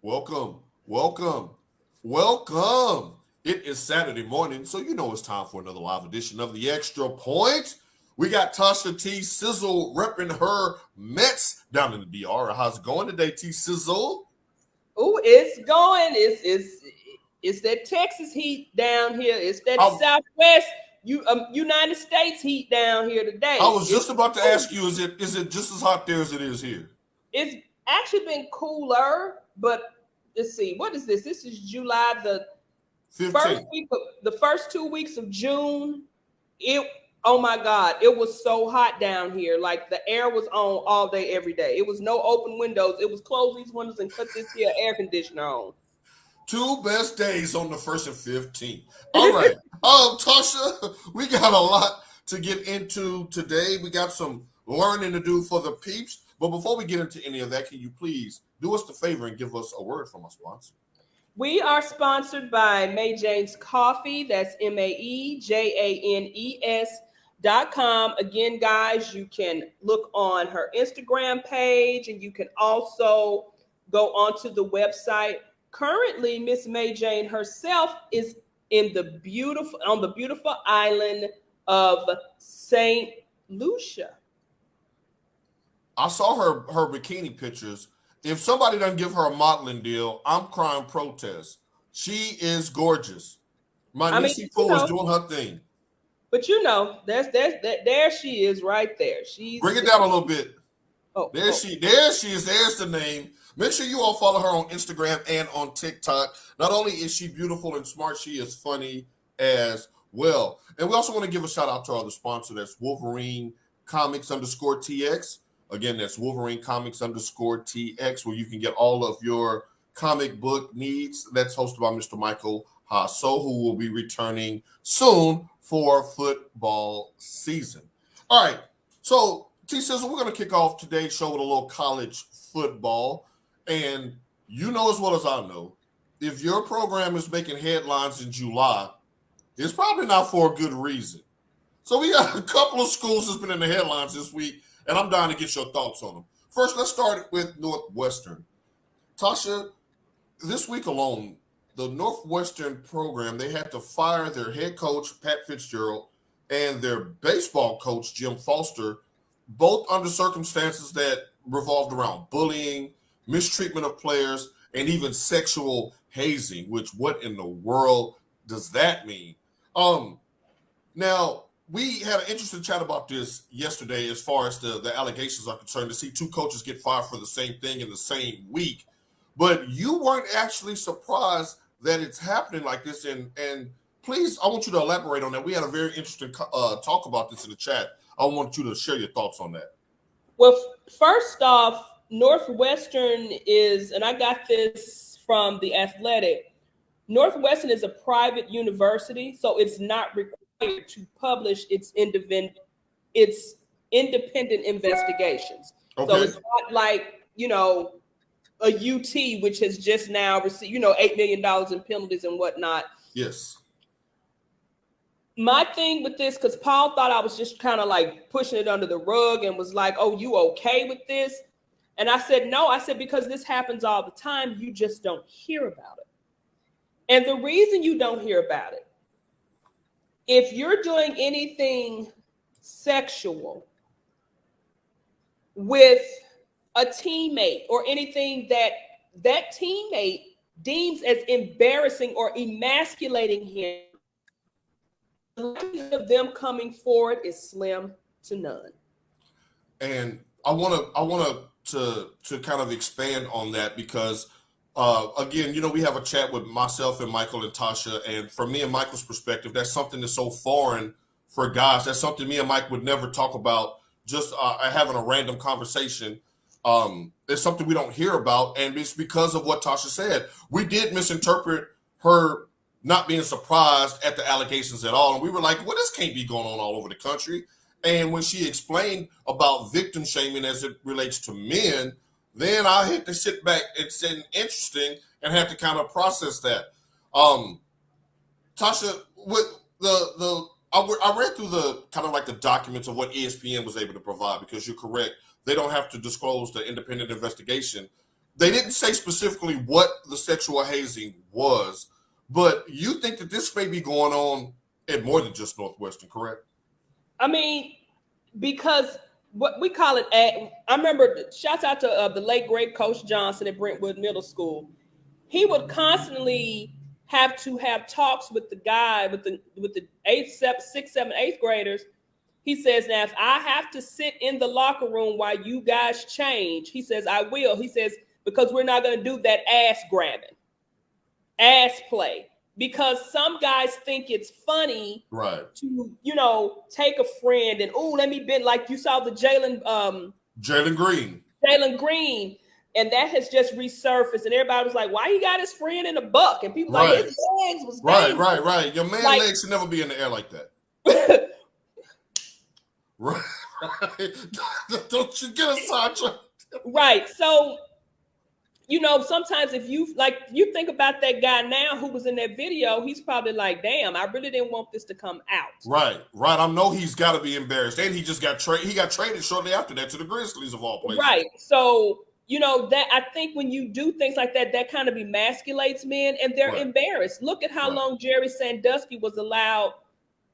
Welcome, welcome, welcome. It is Saturday morning, so you know it's time for another live edition of the Extra Point. We got Tasha T. Sizzle repping her Mets down in the DR. How's it going today, T. Sizzle? Oh, it's going. It's that Texas heat down here. It's that I, Southwest United States heat down here I today. was just about to ask you, is it just as hot there as it is here? It's actually been cooler, but let's see. What is this? This is July, the first 15. week of the first 2 weeks of June. It Oh my God, it was so hot down here. Like the air was on all day, every day. It was no open windows. It was close these windows and cut this here air conditioner on. Two best days on the 1st and 15th. All right. Tasha, we got a lot to get into today. We got some learning to do for the peeps. But before we get into any of that, can you please do us the favor and give us a word from our sponsor? We are sponsored by May Jane's Coffee. That's MAEJANES.com. Again, guys, you can look on her Instagram page and you can also go onto the website. Currently, Miss May Jane herself is on the beautiful island of Saint Lucia. I saw her bikini pictures. If somebody doesn't give her a modeling deal, I'm crying protest. She is gorgeous. My I mean, niece Pooh is doing her thing. but there she is right there. Bring it down a little bit. Oh, There she is. There's the name. Make sure you all follow her on Instagram and on TikTok. Not only is she beautiful and smart, she is funny as well. And we also want to give a shout out to our other sponsor. That's Wolverine Comics _TX. Again, that's Wolverine Comics _TX, where you can get all of your comic book needs. That's hosted by Mr. Michael Hasso, who will be returning soon for football season. All right. So, T Sizzle, we're going to kick off today's show with a little college football. And you know as well as I know, if your program is making headlines in July, it's probably not for a good reason. So we got a couple of schools that's been in the headlines this week, and I'm dying to get your thoughts on them. First, let's start with Northwestern. Tasha, this week alone, the Northwestern program, they had to fire their head coach, Pat Fitzgerald, and their baseball coach, Jim Foster, both under circumstances that revolved around bullying, mistreatment of players, and even sexual hazing, which what in the world does that mean? Now, we had an interesting chat about this yesterday as far as the allegations are concerned, to see two coaches get fired for the same thing in the same week. But you weren't actually surprised that it's happening like this. And please, I want you to elaborate on that. We had a very interesting talk about this in the chat. I want you to share your thoughts on that. well, first off, Northwestern is, and I got this from The Athletic. Northwestern is a private university, so it's not required to publish its independent investigations. So Okay. it's not like, a UT, which has just now received, $8 million in penalties and whatnot. Yes. My thing with this, because Paul thought I was just kind of like pushing it under the rug and was like, oh, you okay with this? And I said, no. I said, because this happens all the time. You just don't hear about it. And the reason you don't hear about it, if you're doing anything sexual with a teammate or anything that teammate deems as embarrassing or emasculating him, the likelihood of them coming forward is slim to none. And I want to kind of expand on that because again, we have a chat with myself and Michael and Tasha, and from me and Michael's perspective, that's something that's so foreign for guys. That's something me and Mike would never talk about. Just having a random conversation. It's something we don't hear about, and it's because of what Tasha said. We did misinterpret her not being surprised at the allegations at all, and we were like, "Well, this can't be going on all over the country." And when she explained about victim shaming as it relates to men, then I had to sit back and say interesting and had to kind of process that. Tasha, with I read through the kind of like the documents of what ESPN was able to provide, because you're correct. They don't have to disclose the independent investigation. they didn't say specifically what the sexual hazing was, but you think that this may be going on at more than just Northwestern, correct? I mean, because what we call it, I remember, shouts out to the late great Coach Johnson at Brentwood Middle School. He would constantly have to have talks with the guy, with the 6th, 7th, 8th graders. He says, now, if I have to sit in the locker room while you guys change, he says, I will. He says, because we're not going to do that ass grabbing, ass play. Because some guys think it's funny to, take a friend and, let me bend, like you saw the Jalen Green. And that has just resurfaced. And everybody was like, why he got his friend in a buck? And people like, his legs was dangerous. Right. Your man's legs should never be in the air like that. Right. Don't you get a sidetrack. Right. So, sometimes if you think about that guy now who was in that video, he's probably like, damn, I really didn't want this to come out. Right. I know he's got to be embarrassed. And he just got traded. He got traded shortly after that to the Grizzlies of all places. Right. So, that I think when you do things like that, that kind of emasculates men and they're embarrassed. Look at how long Jerry Sandusky was allowed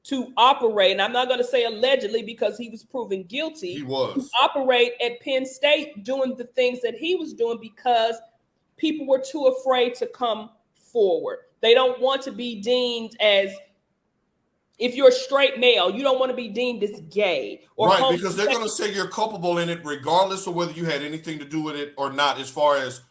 to operate, and I'm not going to say allegedly because he was proven guilty. He was to operate at Penn State doing the things that he was doing because people were too afraid to come forward. They don't want to be deemed as, if you're a straight male, you don't want to be deemed as gay. Or because they're going to say you're culpable in it regardless of whether you had anything to do with it or not, as far as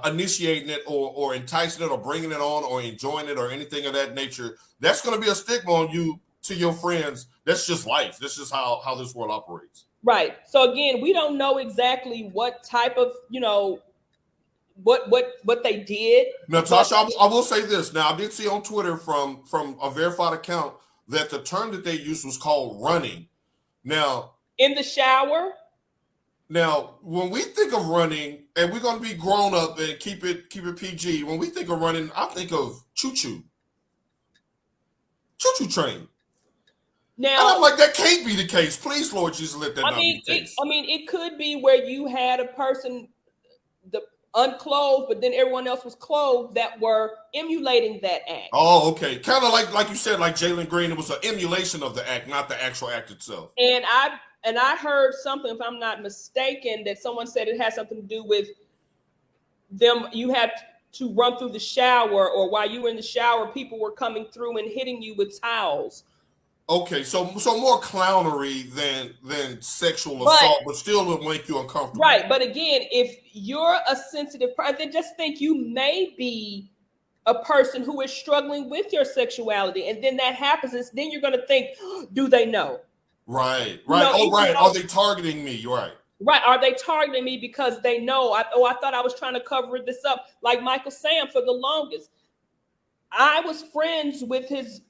initiating it or enticing it or bringing it on or enjoying it or anything of that nature. That's going to be a stigma on you to your friends. That's just life. This is how this world operates. Right. So again, we don't know exactly what type of, what they did. Now, Tasha, I will say this. Now, I did see on Twitter from a verified account that the term that they used was called running. Now, in the shower. Now, when we think of running, and we're going to be grown up and keep it PG, when we think of running, I think of choo-choo train. Now, and I'm like, that can't be the case. Please, Lord Jesus, let that not be the case. It could be where you had a person unclothed, but then everyone else was clothed that were emulating that act. Oh, okay. Kind of like you said, like Jalen Green, it was an emulation of the act, not the actual act itself. And I heard something, if I'm not mistaken, that someone said it had something to do with them. You had to run through the shower, or while you were in the shower, people were coming through and hitting you with towels. Okay, so more clownery than sexual assault, but still will make you uncomfortable. Right, but again, if you're a sensitive person, then just think you may be a person who is struggling with your sexuality, and then that happens, and then you're going to think, do they know? Right. Are they targeting me? Right. Right. Are they targeting me because they know? I thought I was trying to cover this up, like Michael Sam for the longest. I was friends with his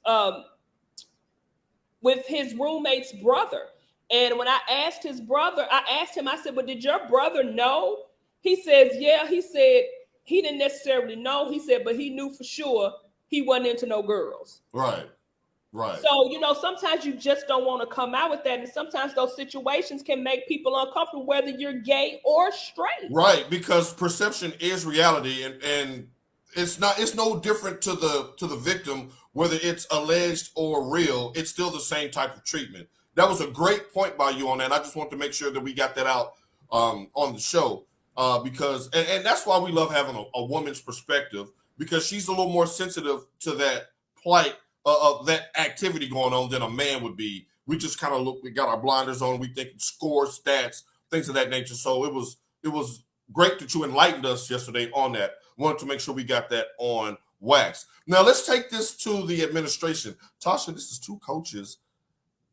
roommate's brother. And when I asked his brother, I said, well, did your brother know? He says, yeah. He said he didn't necessarily know. He said, but he knew for sure he wasn't into no girls. Right. So, sometimes you just don't want to come out with that. And sometimes those situations can make people uncomfortable, whether you're gay or straight. Right. Because perception is reality. And it's no different to the victim, whether it's alleged or real. It's still the same type of treatment. That was a great point by you on that. I just want to make sure that we got that out on the show because that's why we love having a woman's perspective, because she's a little more sensitive to that plight of that activity going on than a man would be. We just kind of we got our blinders on. We think scores, stats, things of that nature. So it was great that you enlightened us yesterday on that. Wanted to make sure we got that on wax. Now let's take this to the administration. Tasha, this is two coaches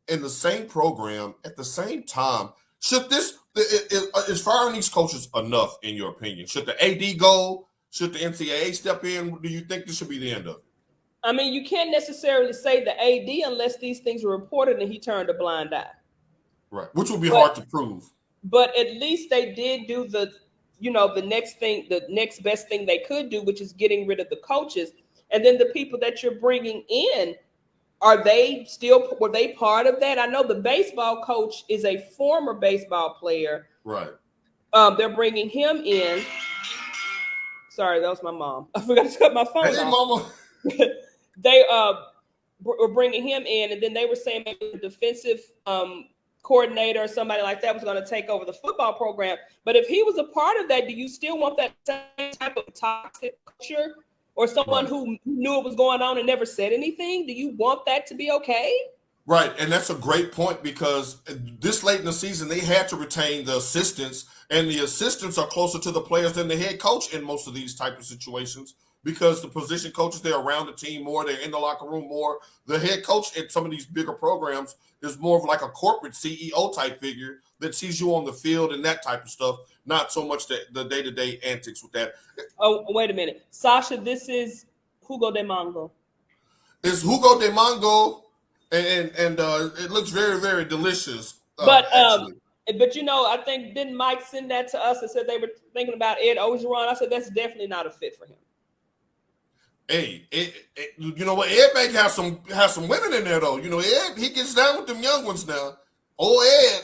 in the same program at the same time. Is firing these coaches enough in your opinion? Should the AD go? Should the NCAA step in? Do you think this should be the end of it? I mean, you can't necessarily say the AD unless these things were reported and he turned a blind eye. Right, which would be hard to prove. But at least they did do the next best thing they could do, which is getting rid of the coaches. And then the people that you're bringing in, were they part of that? I know the baseball coach is a former baseball player. Right. They're bringing him in. Sorry, that was my mom. I forgot to cut my phone Hey, off. mama. They were bringing him in, and then they were saying maybe the defensive coordinator or somebody like that was going to take over the football program. But if he was a part of that, do you still want that same type of toxic culture, or someone who knew it was going on and never said anything? Do you want that to be okay? Right, and that's a great point because this late in the season, they had to retain the assistants, and the assistants are closer to the players than the head coach in most of these type of situations because the position coaches, they're around the team more, they're in the locker room more. The head coach at some of these bigger programs is more of like a corporate CEO type figure that sees you on the field and that type of stuff, not so much the day-to-day antics with that. Oh, wait a minute. Sasha, this is Hugo de Mango. It's Hugo de Mango, and it looks very, very delicious. But I think didn't Mike send that to us and said they were thinking about Ed Ogeron? I said that's definitely not a fit for him. Hey, you know what? Ed may have some women in there though. You know, Ed, he gets down with them young ones now. Ed,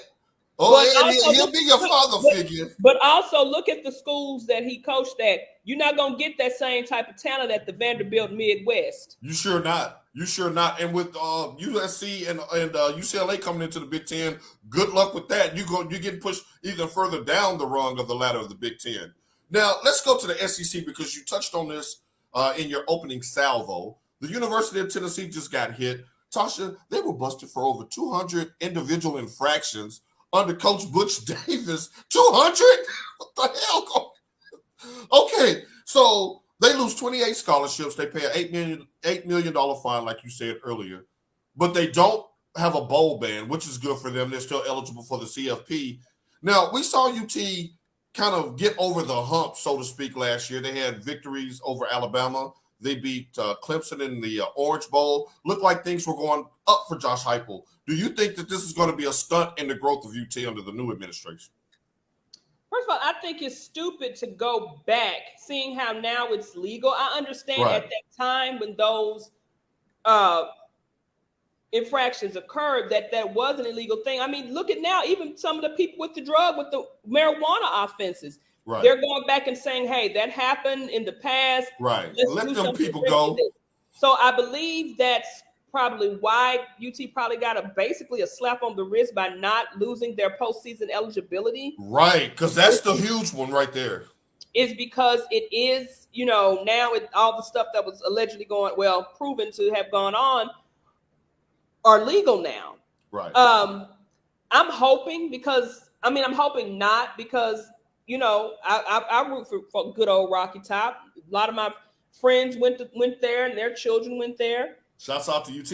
he'll be your father figure. But also look at the schools that he coached at. You're not gonna get that same type of talent at the Vanderbilt Midwest. You sure not. And with USC and UCLA coming into the Big Ten, good luck with that. You're getting pushed even further down the rung of the ladder of the Big Ten. Now let's go to the SEC because you touched on this in your opening salvo. The University of Tennessee just got hit. Tasha, they were busted for over 200 individual infractions under Coach Butch Davis. 200? What the hell? Okay, so they lose 28 scholarships. They pay an $8 million fine, like you said earlier. But they don't have a bowl ban, which is good for them. They're still eligible for the CFP. Now, we saw UT kind of get over the hump, so to speak, last year. They had victories over Alabama. They beat Clemson in the Orange Bowl. Looked like things were going up for Josh Heupel. Do you think that this is going to be a stunt in the growth of UT under the new administration? First of all, I think it's stupid to go back, seeing how now it's legal. I understand at that time when those infractions occurred that was an illegal thing. I mean, look at now, even some of the people with the marijuana offenses. Right. They're going back and saying, hey, that happened in the past. Right. Let them people go. So I believe that's probably why UT probably got basically a slap on the wrist by not losing their postseason eligibility. Right, because that's the huge one right there. Is because it is, now all the stuff that was allegedly proven to have gone on are legal now. Right. I'm hoping I'm hoping not because, I root for good old Rocky Top. A lot of my friends went there and their children went there. Shouts out to UT.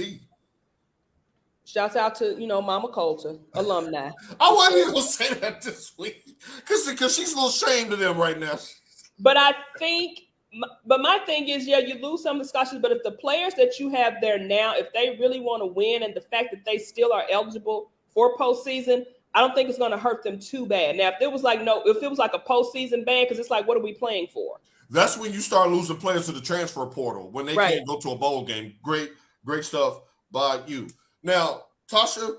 Shouts out to, Mama Coulter, alumni. I wasn't even going to say that this week because she's a little ashamed of them right now. But my thing is, you lose some of the scholarships, but if the players that you have there now, if they really want to win and the fact that they still are eligible for postseason, I don't think it's going to hurt them too bad. Now, if it was like a postseason ban, because it's like, what are we playing for? That's when you start losing players to the transfer portal, when they can't go to a bowl game. Great stuff by you. Now, Tasha,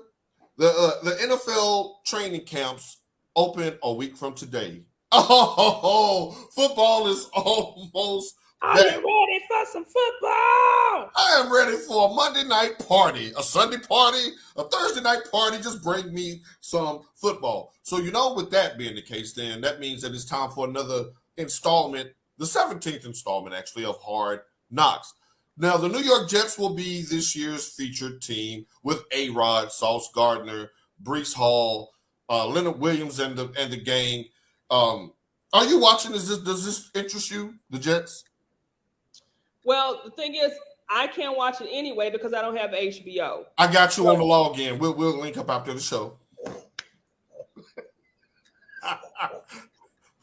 the NFL training camps open a week from today. Oh, football is almost back. Are you ready for some football? I am ready for a Monday night party, a Sunday party, a Thursday night party. Just bring me some football. So, with that being the case, then that means that it's time for another installment, the 17th installment, actually, of Hard Knocks. Now, the New York Jets will be this year's featured team with A-Rod, Sauce Gardner, Breece Hall, Leonard Williams, and the gang. Are you watching? Does this interest you, the Jets? Well, the thing is, I can't watch it anyway because I don't have HBO. I got you on the login. We'll link up after the show.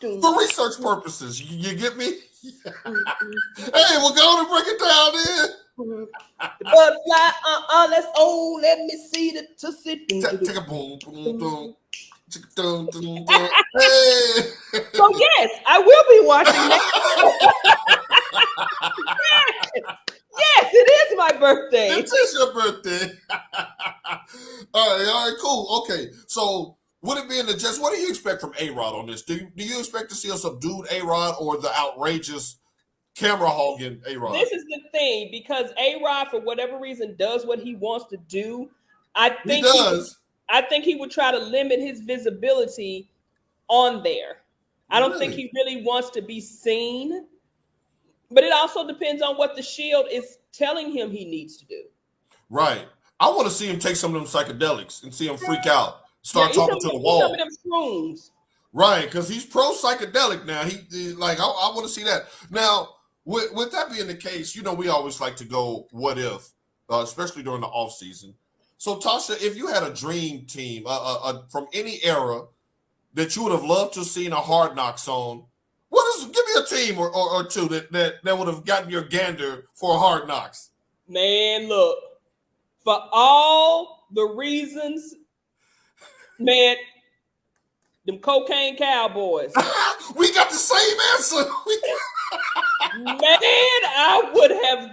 For research purposes, you get me? Hey, we're going to break it down then. Butterfly, let me see the Tootsie. Take a boom, boom, boom. Hey. So yes, I will be watching that. Yes, it is my birthday. It is your birthday. All right, cool. Okay, so Would it be in the Jets? What do you expect from A-Rod on this? Do you expect to see a subdued A-Rod or the outrageous camera hogging A-Rod? This is the thing, because A-Rod, for whatever reason, does what he wants to do. I think he would try to limit his visibility on there. I don't think he really wants to be seen. But it also depends on what the Shield is telling him he needs to do. Right. I want to see him take some of them psychedelics and see him freak out. Start talking to the wall. Some of them shrooms. Right, because he's pro psychedelic now. He like I want to see that. Now, with that being the case, you know, we always like to go what if, especially during the off season. So, Tasha, if you had a dream team from any era that you would have loved to have seen a Hard Knocks on, give me a team or two that would have gotten your gander for a Hard Knocks. Man, look, for all the reasons, man, them cocaine cowboys. We got the same answer. I would have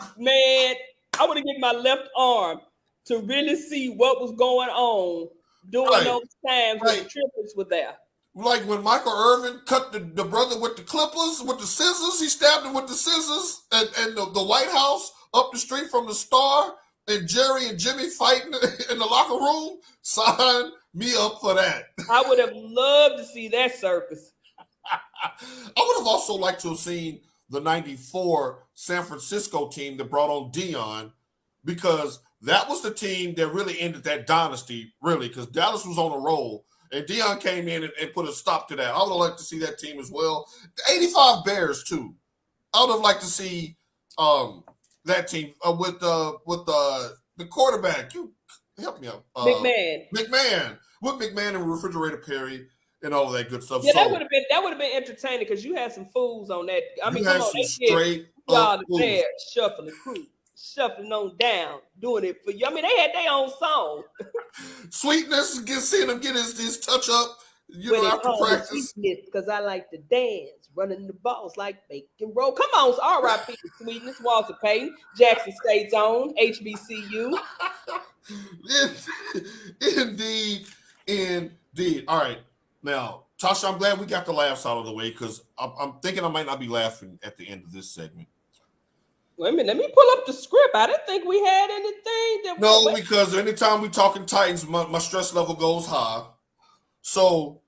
given my left arm to really see what was going on during those times when the Triplets were there. Like when Michael Irvin cut the brother with the clippers, with the scissors, he stabbed him with the scissors, and the White House up the street from the Star, and Jerry and Jimmy fighting in the locker room. Sign me up for that. I would have loved to see that circus. I would have also liked to have seen the 94 San Francisco team that brought on Dion, because that was the team that really ended that dynasty, really, because Dallas was on a roll. And Dion came in and put a stop to that. I would have liked to see that team as well. The 85 Bears, too. I would have liked to see that team with the quarterback. You help me out. McMahon. With McMahon and Refrigerator Perry and all of that good stuff. Yeah, that would have been entertaining, because you had some fools on that. I mean, come on, straight the Bears shuffling on down, doing it for you. I mean, they had their own song. Sweetness, seeing him get his touch up, after practice. Because I like to dance, running the balls like bacon roll. Come on, R.I.P. Sweetness, Walter Payton, Jackson State's own, HBCU. Indeed. All right. Now, Tasha, I'm glad we got the laughs out of the way, because I'm thinking I might not be laughing at the end of this segment. Wait a minute, let me pull up the script. I didn't think we had anything. Because anytime we talking Titans, my stress level goes high. So,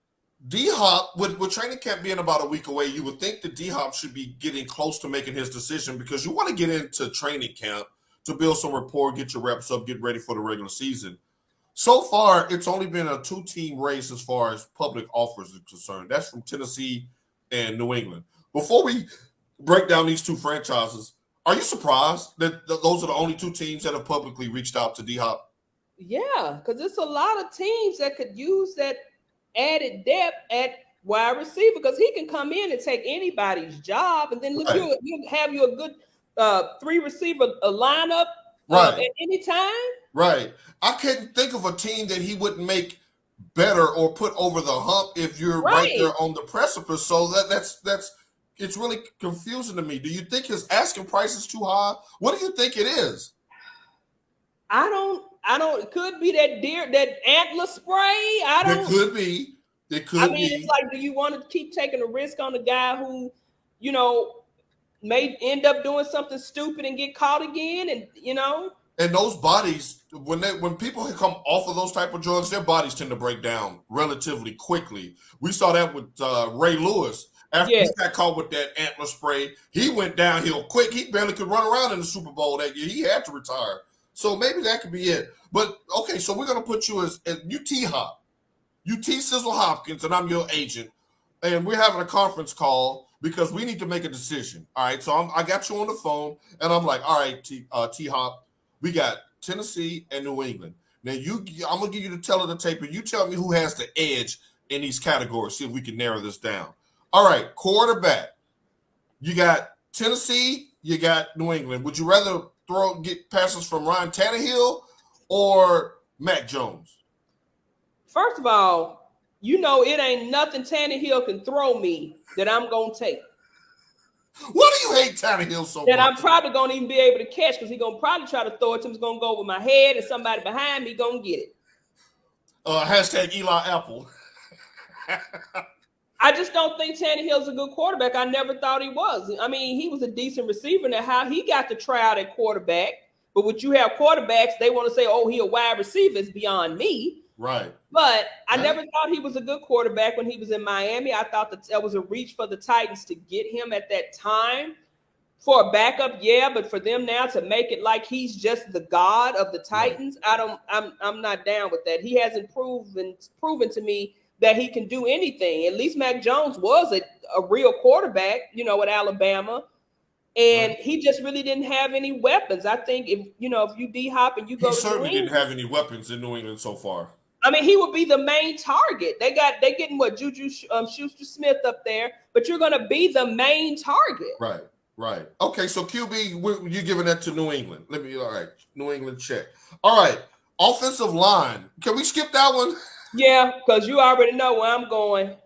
D-Hop, with training camp being about a week away, you would think that D-Hop should be getting close to making his decision, because you want to get into training camp to build some rapport, get your reps up, get ready for the regular season. So far, it's only been a 2-team race as far as public offers are concerned. That's from Tennessee and New England. Before we break down these two franchises, are you surprised that those are the only 2 teams that have publicly reached out to D-Hop? Yeah, because it's a lot of teams that could use that added depth at wide receiver, because he can come in and take anybody's job, and then look, you'll have you a good 3-receiver lineup at any time. Right. I can't think of a team that he wouldn't make better or put over the hump if you're right there on the precipice. So that's it's really confusing to me. Do you think his asking price is too high? What do you think it is? I don't. It could be that antler spray. It could be. It's like, do you want to keep taking a risk on a guy who, may end up doing something stupid and get caught again, And those bodies, when people come off of those type of drugs, their bodies tend to break down relatively quickly. We saw that with Ray Lewis. After he got caught with that antler spray, he went downhill quick. He barely could run around in the Super Bowl that year. He had to retire. So maybe that could be it. But, okay, so we're going to put you as UT-Hop. UT Sizzle Hopkins, and I'm your agent. And we're having a conference call because we need to make a decision. All right, so I got you on the phone, and I'm like, all right, T-Hop, we got Tennessee and New England. Now, I'm going to give you the tail of the tape, and you tell me who has the edge in these categories, see if we can narrow this down. All right, quarterback. You got Tennessee, you got New England. Would you rather get passes from Ryan Tannehill or Mac Jones? First of all, it ain't nothing Tannehill can throw me that I'm going to take. Why do you hate Tannehill so much? That I'm probably going to even be able to catch, because he's going to probably try to throw it to me. It's going to go over my head, and somebody behind me going to get it. Hashtag Eli Apple. I just don't think Tannehill's a good quarterback. I never thought he was. I mean, he was a decent receiver. Now, how he got to try out at quarterback, but what you have quarterbacks, they want to say, oh, he a wide receiver. It's beyond me. Right. But I never thought he was a good quarterback when he was in Miami. I thought that was a reach for the Titans to get him at that time. For a backup, yeah, but for them now to make it like he's just the god of the Titans, right. I'm not down with that. He hasn't proven to me that he can do anything. At least Mac Jones was a real quarterback, at Alabama. And he just really didn't have any weapons. I think if you D-hop and you go to He certainly didn't have any weapons in New England so far. I mean, he would be the main target. They getting what, Juju Schuster-Smith up there, but you're going to be the main target. Right. Right. Okay, so QB, you're giving that to New England. All right, New England check. All right, offensive line. Can we skip that one? Yeah, because you already know where I'm going.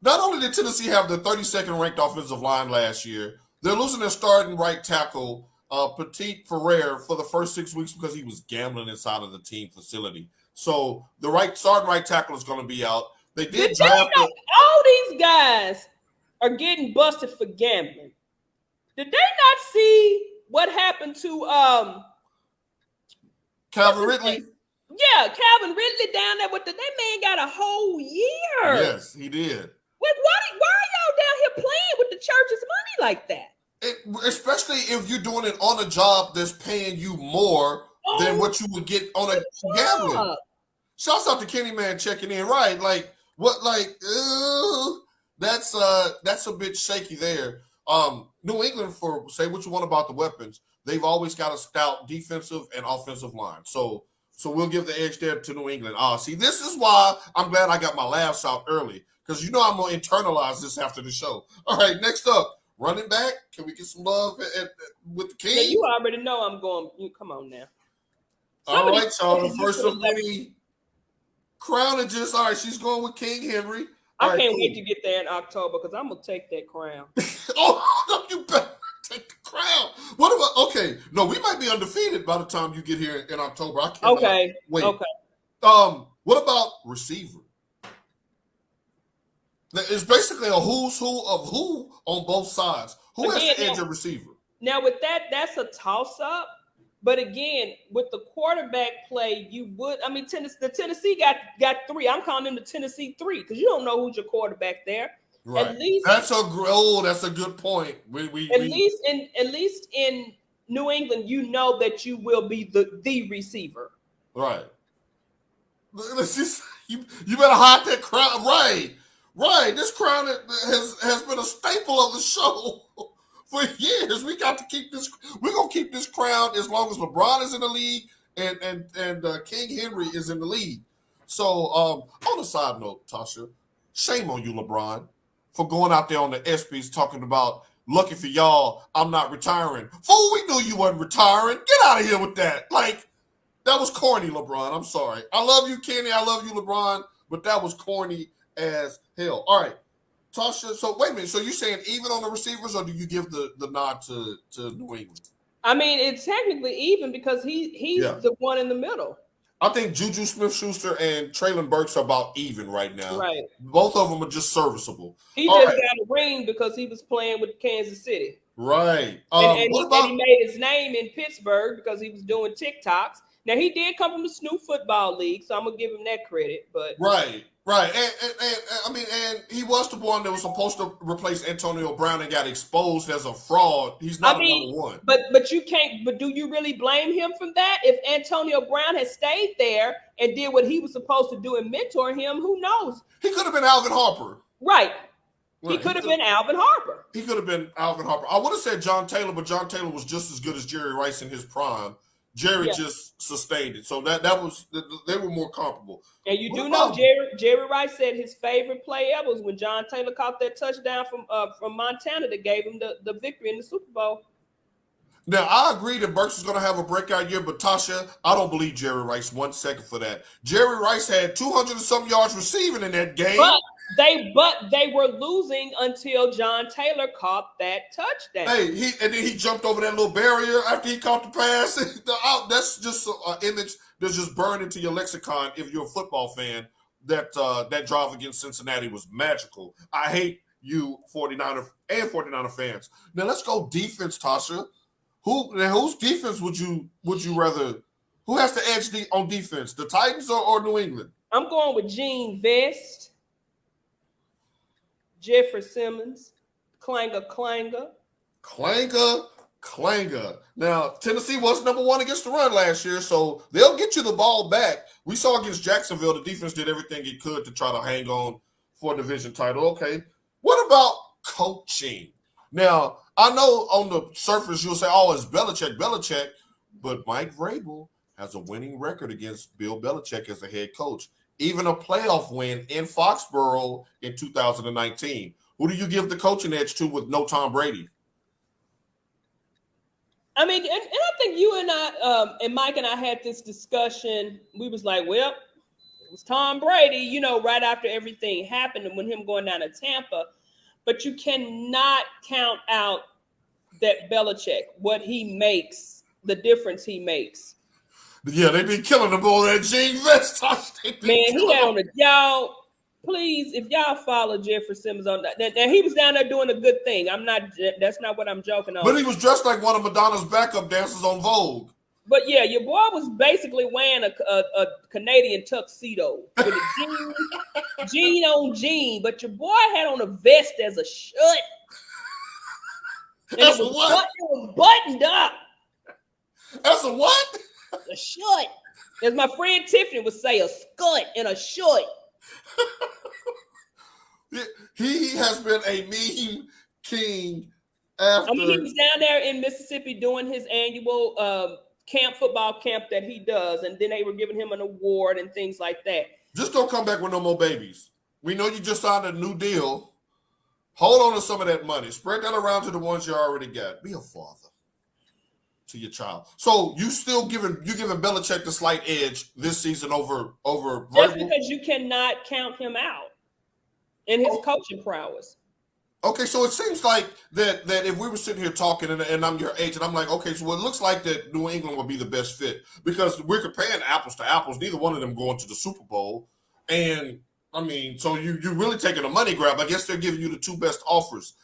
Not only did Tennessee have the 32nd ranked offensive line last year, they're losing their starting right tackle, Petit Ferrer, for the first 6 weeks because he was gambling inside of the team facility. So the starting right tackle is going to be out. They did draft all these guys are getting busted for gambling. Did they not see what happened to Calvin Ridley? Yeah, Calvin Ridley down there that man got a whole year. Yes, he did. Why are y'all down here playing with the church's money like that? Especially if you're doing it on a job that's paying you more than what you would get on a gambling. Shouts out to Kenny Man checking in, right? Like what? Like that's a bit shaky there. New England, for say what you want about the weapons, they've always got a stout defensive and offensive line. So we'll give the edge there to New England. See, this is why I'm glad I got my laughs out early, because I'm going to internalize this after the show. All right, next up, running back. Can we get some love with the King? Yeah, you already know I'm going. Come on now. All right, y'all. The first of many crownages. All right, she's going with King Henry. I can't wait to get there in October because I'm going to take that crown. Oh, no, you better take the crown. What about, okay, no, we might be undefeated by the time you get here in October. I can't wait. Okay. What about receiver? It's basically a who's who of who on both sides. Who has the edge of receiver? Now, with that's a toss-up. But again, with the quarterback play, the Tennessee got three. I'm calling them the Tennessee three because you don't know who's your quarterback there. Right. At least that's a good point. At least in New England, you know that you will be the receiver. Right. Let's just you better hide that crown. Right. This crown has been a staple of the show for years. We got to keep this. We're gonna keep this crown as long as LeBron is in the league and King Henry is in the league. So on a side note, Tasha, shame on you, LeBron, for going out there on the ESPYs talking about lucky for y'all, I'm not retiring. Fool, we knew you wasn't retiring. Get out of here with that. Like, that was corny, LeBron. I'm sorry. I love you, Kenny. I love you, LeBron. But that was corny as hell. All right. Tasha, so wait a minute. So you're saying even on the receivers, or do you give the nod to New England? I mean, it's technically even because he's the one in the middle. I think Juju Smith-Schuster and Traylon Burks are about even right now. Right. Both of them are just serviceable. He got a ring because he was playing with Kansas City. Right. And he made his name in Pittsburgh because he was doing TikToks. Now, he did come from the Snoop Football League, so I'm going to give him that credit. But Right. And he was the one that was supposed to replace Antonio Brown and got exposed as a fraud. He's not number one. But you can't. But do you really blame him for that? If Antonio Brown had stayed there and did what he was supposed to do and mentor him, who knows? He could have been Alvin Harper. Right. He could have been Alvin Harper. He could have been Alvin Harper. I would have said John Taylor, but John Taylor was just as good as Jerry Rice in his prime. Jerry just sustained it, so that was they were more comparable. And you do know Jerry Rice said his favorite play ever was when John Taylor caught that touchdown from Montana that gave him the victory in the Super Bowl. Now, I agree that Burks is going to have a breakout year, but Tasha, I don't believe Jerry Rice 1 second for that. Jerry Rice had 200 and some yards receiving in that game. But they were losing until John Taylor caught that touchdown. Hey, and then he jumped over that little barrier after he caught the pass. That's just an image that's just burned into your lexicon if you're a football fan. that drive against Cincinnati was magical. I hate you 49er fans. Now let's go defense, Tasha. Whose defense would you rather? Who has the edge on defense? The Titans or New England? I'm going with Gene Vest, Jeffrey Simmons, Clanger. Clanger. Now, Tennessee was number one against the run last year, so they'll get you the ball back. We saw against Jacksonville, the defense did everything it could to try to hang on for a division title. Okay. What about coaching? Now, I know on the surface you'll say, oh, it's Belichick, but Mike Vrabel has a winning record against Bill Belichick as a head coach, even a playoff win in Foxborough in 2019. Who do you give the coaching edge to with no Tom Brady? I mean, and I think you and I, and Mike and I had this discussion. We was like, well, it was Tom Brady, right after everything happened and when him going down to Tampa. But you cannot count out that Belichick, what he makes, the difference he makes. Yeah, they be killing him on that Gene Vest. Man, he had on y'all. Please, if y'all follow Jeffrey Simmons on that, he was down there doing a good thing. That's not what I'm joking on. But he was dressed like one of Madonna's backup dancers on Vogue. But yeah, your boy was basically wearing a Canadian tuxedo with a jean on jean. But your boy had on a vest as a shirt. And That's it was, what? It was buttoned up. That's a what? A shirt. As my friend Tiffany would say, a scut and a shirt. He has been a meme king after. He was down there in Mississippi doing his annual football camp that he does, and then they were giving him an award and things like that. Just don't come back with no more babies. We know you just signed a new deal. Hold on to some of that money. Spread that around to the ones you already got. Be a father to your child. So you giving Belichick the slight edge this season over Just because you cannot count him out in his coaching prowess. Okay, so it seems like that if we were sitting here talking and I'm your agent, I'm like, okay, so it looks like that New England would be the best fit because we're comparing apples to apples. Neither one of them going to the Super Bowl. And, I mean, so you're really taking a money grab. I guess they're giving you the two best offers.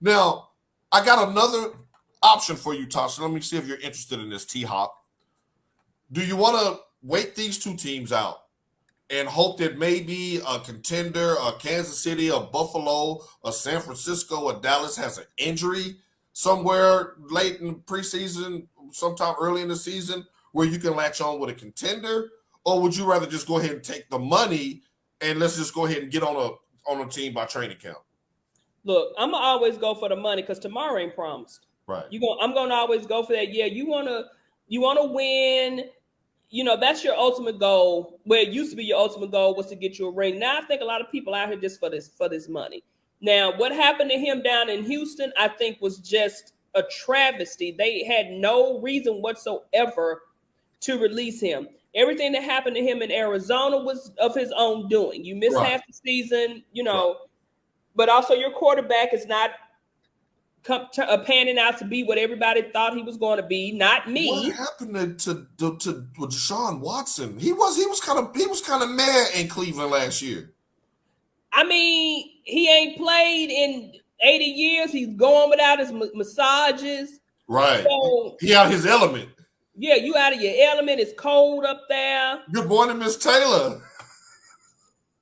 Now, I got another option for you, Tasha. Let me see if you're interested in this, T-Hop. Do you want to wait these two teams out and hope that maybe a contender, a Kansas City, a Buffalo, a San Francisco, a Dallas has an injury somewhere late in the preseason, sometime early in the season, where you can latch on with a contender? Or would you rather just go ahead and take the money and let's just go ahead and get on a team by training camp? Look, I'm gonna always go for the money because tomorrow ain't promised. Right. I'm gonna always go for that. Yeah, you wanna win. That's your ultimate goal. Where it used to be your ultimate goal was to get you a ring. Now I think a lot of people out here just for this money. Now, what happened to him down in Houston, I think was just a travesty. They had no reason whatsoever to release him. Everything that happened to him in Arizona was of his own doing. You missed half the season, but also your quarterback is not panning out to be what everybody thought he was going to be. Not me. What happened to Deshaun Watson? He was kind of mad in Cleveland last year. I mean, he ain't played in 80 years. He's going without his massages. Right. So, he out of his element. Yeah, you out of your element. It's cold up there. Good morning, Miss Taylor.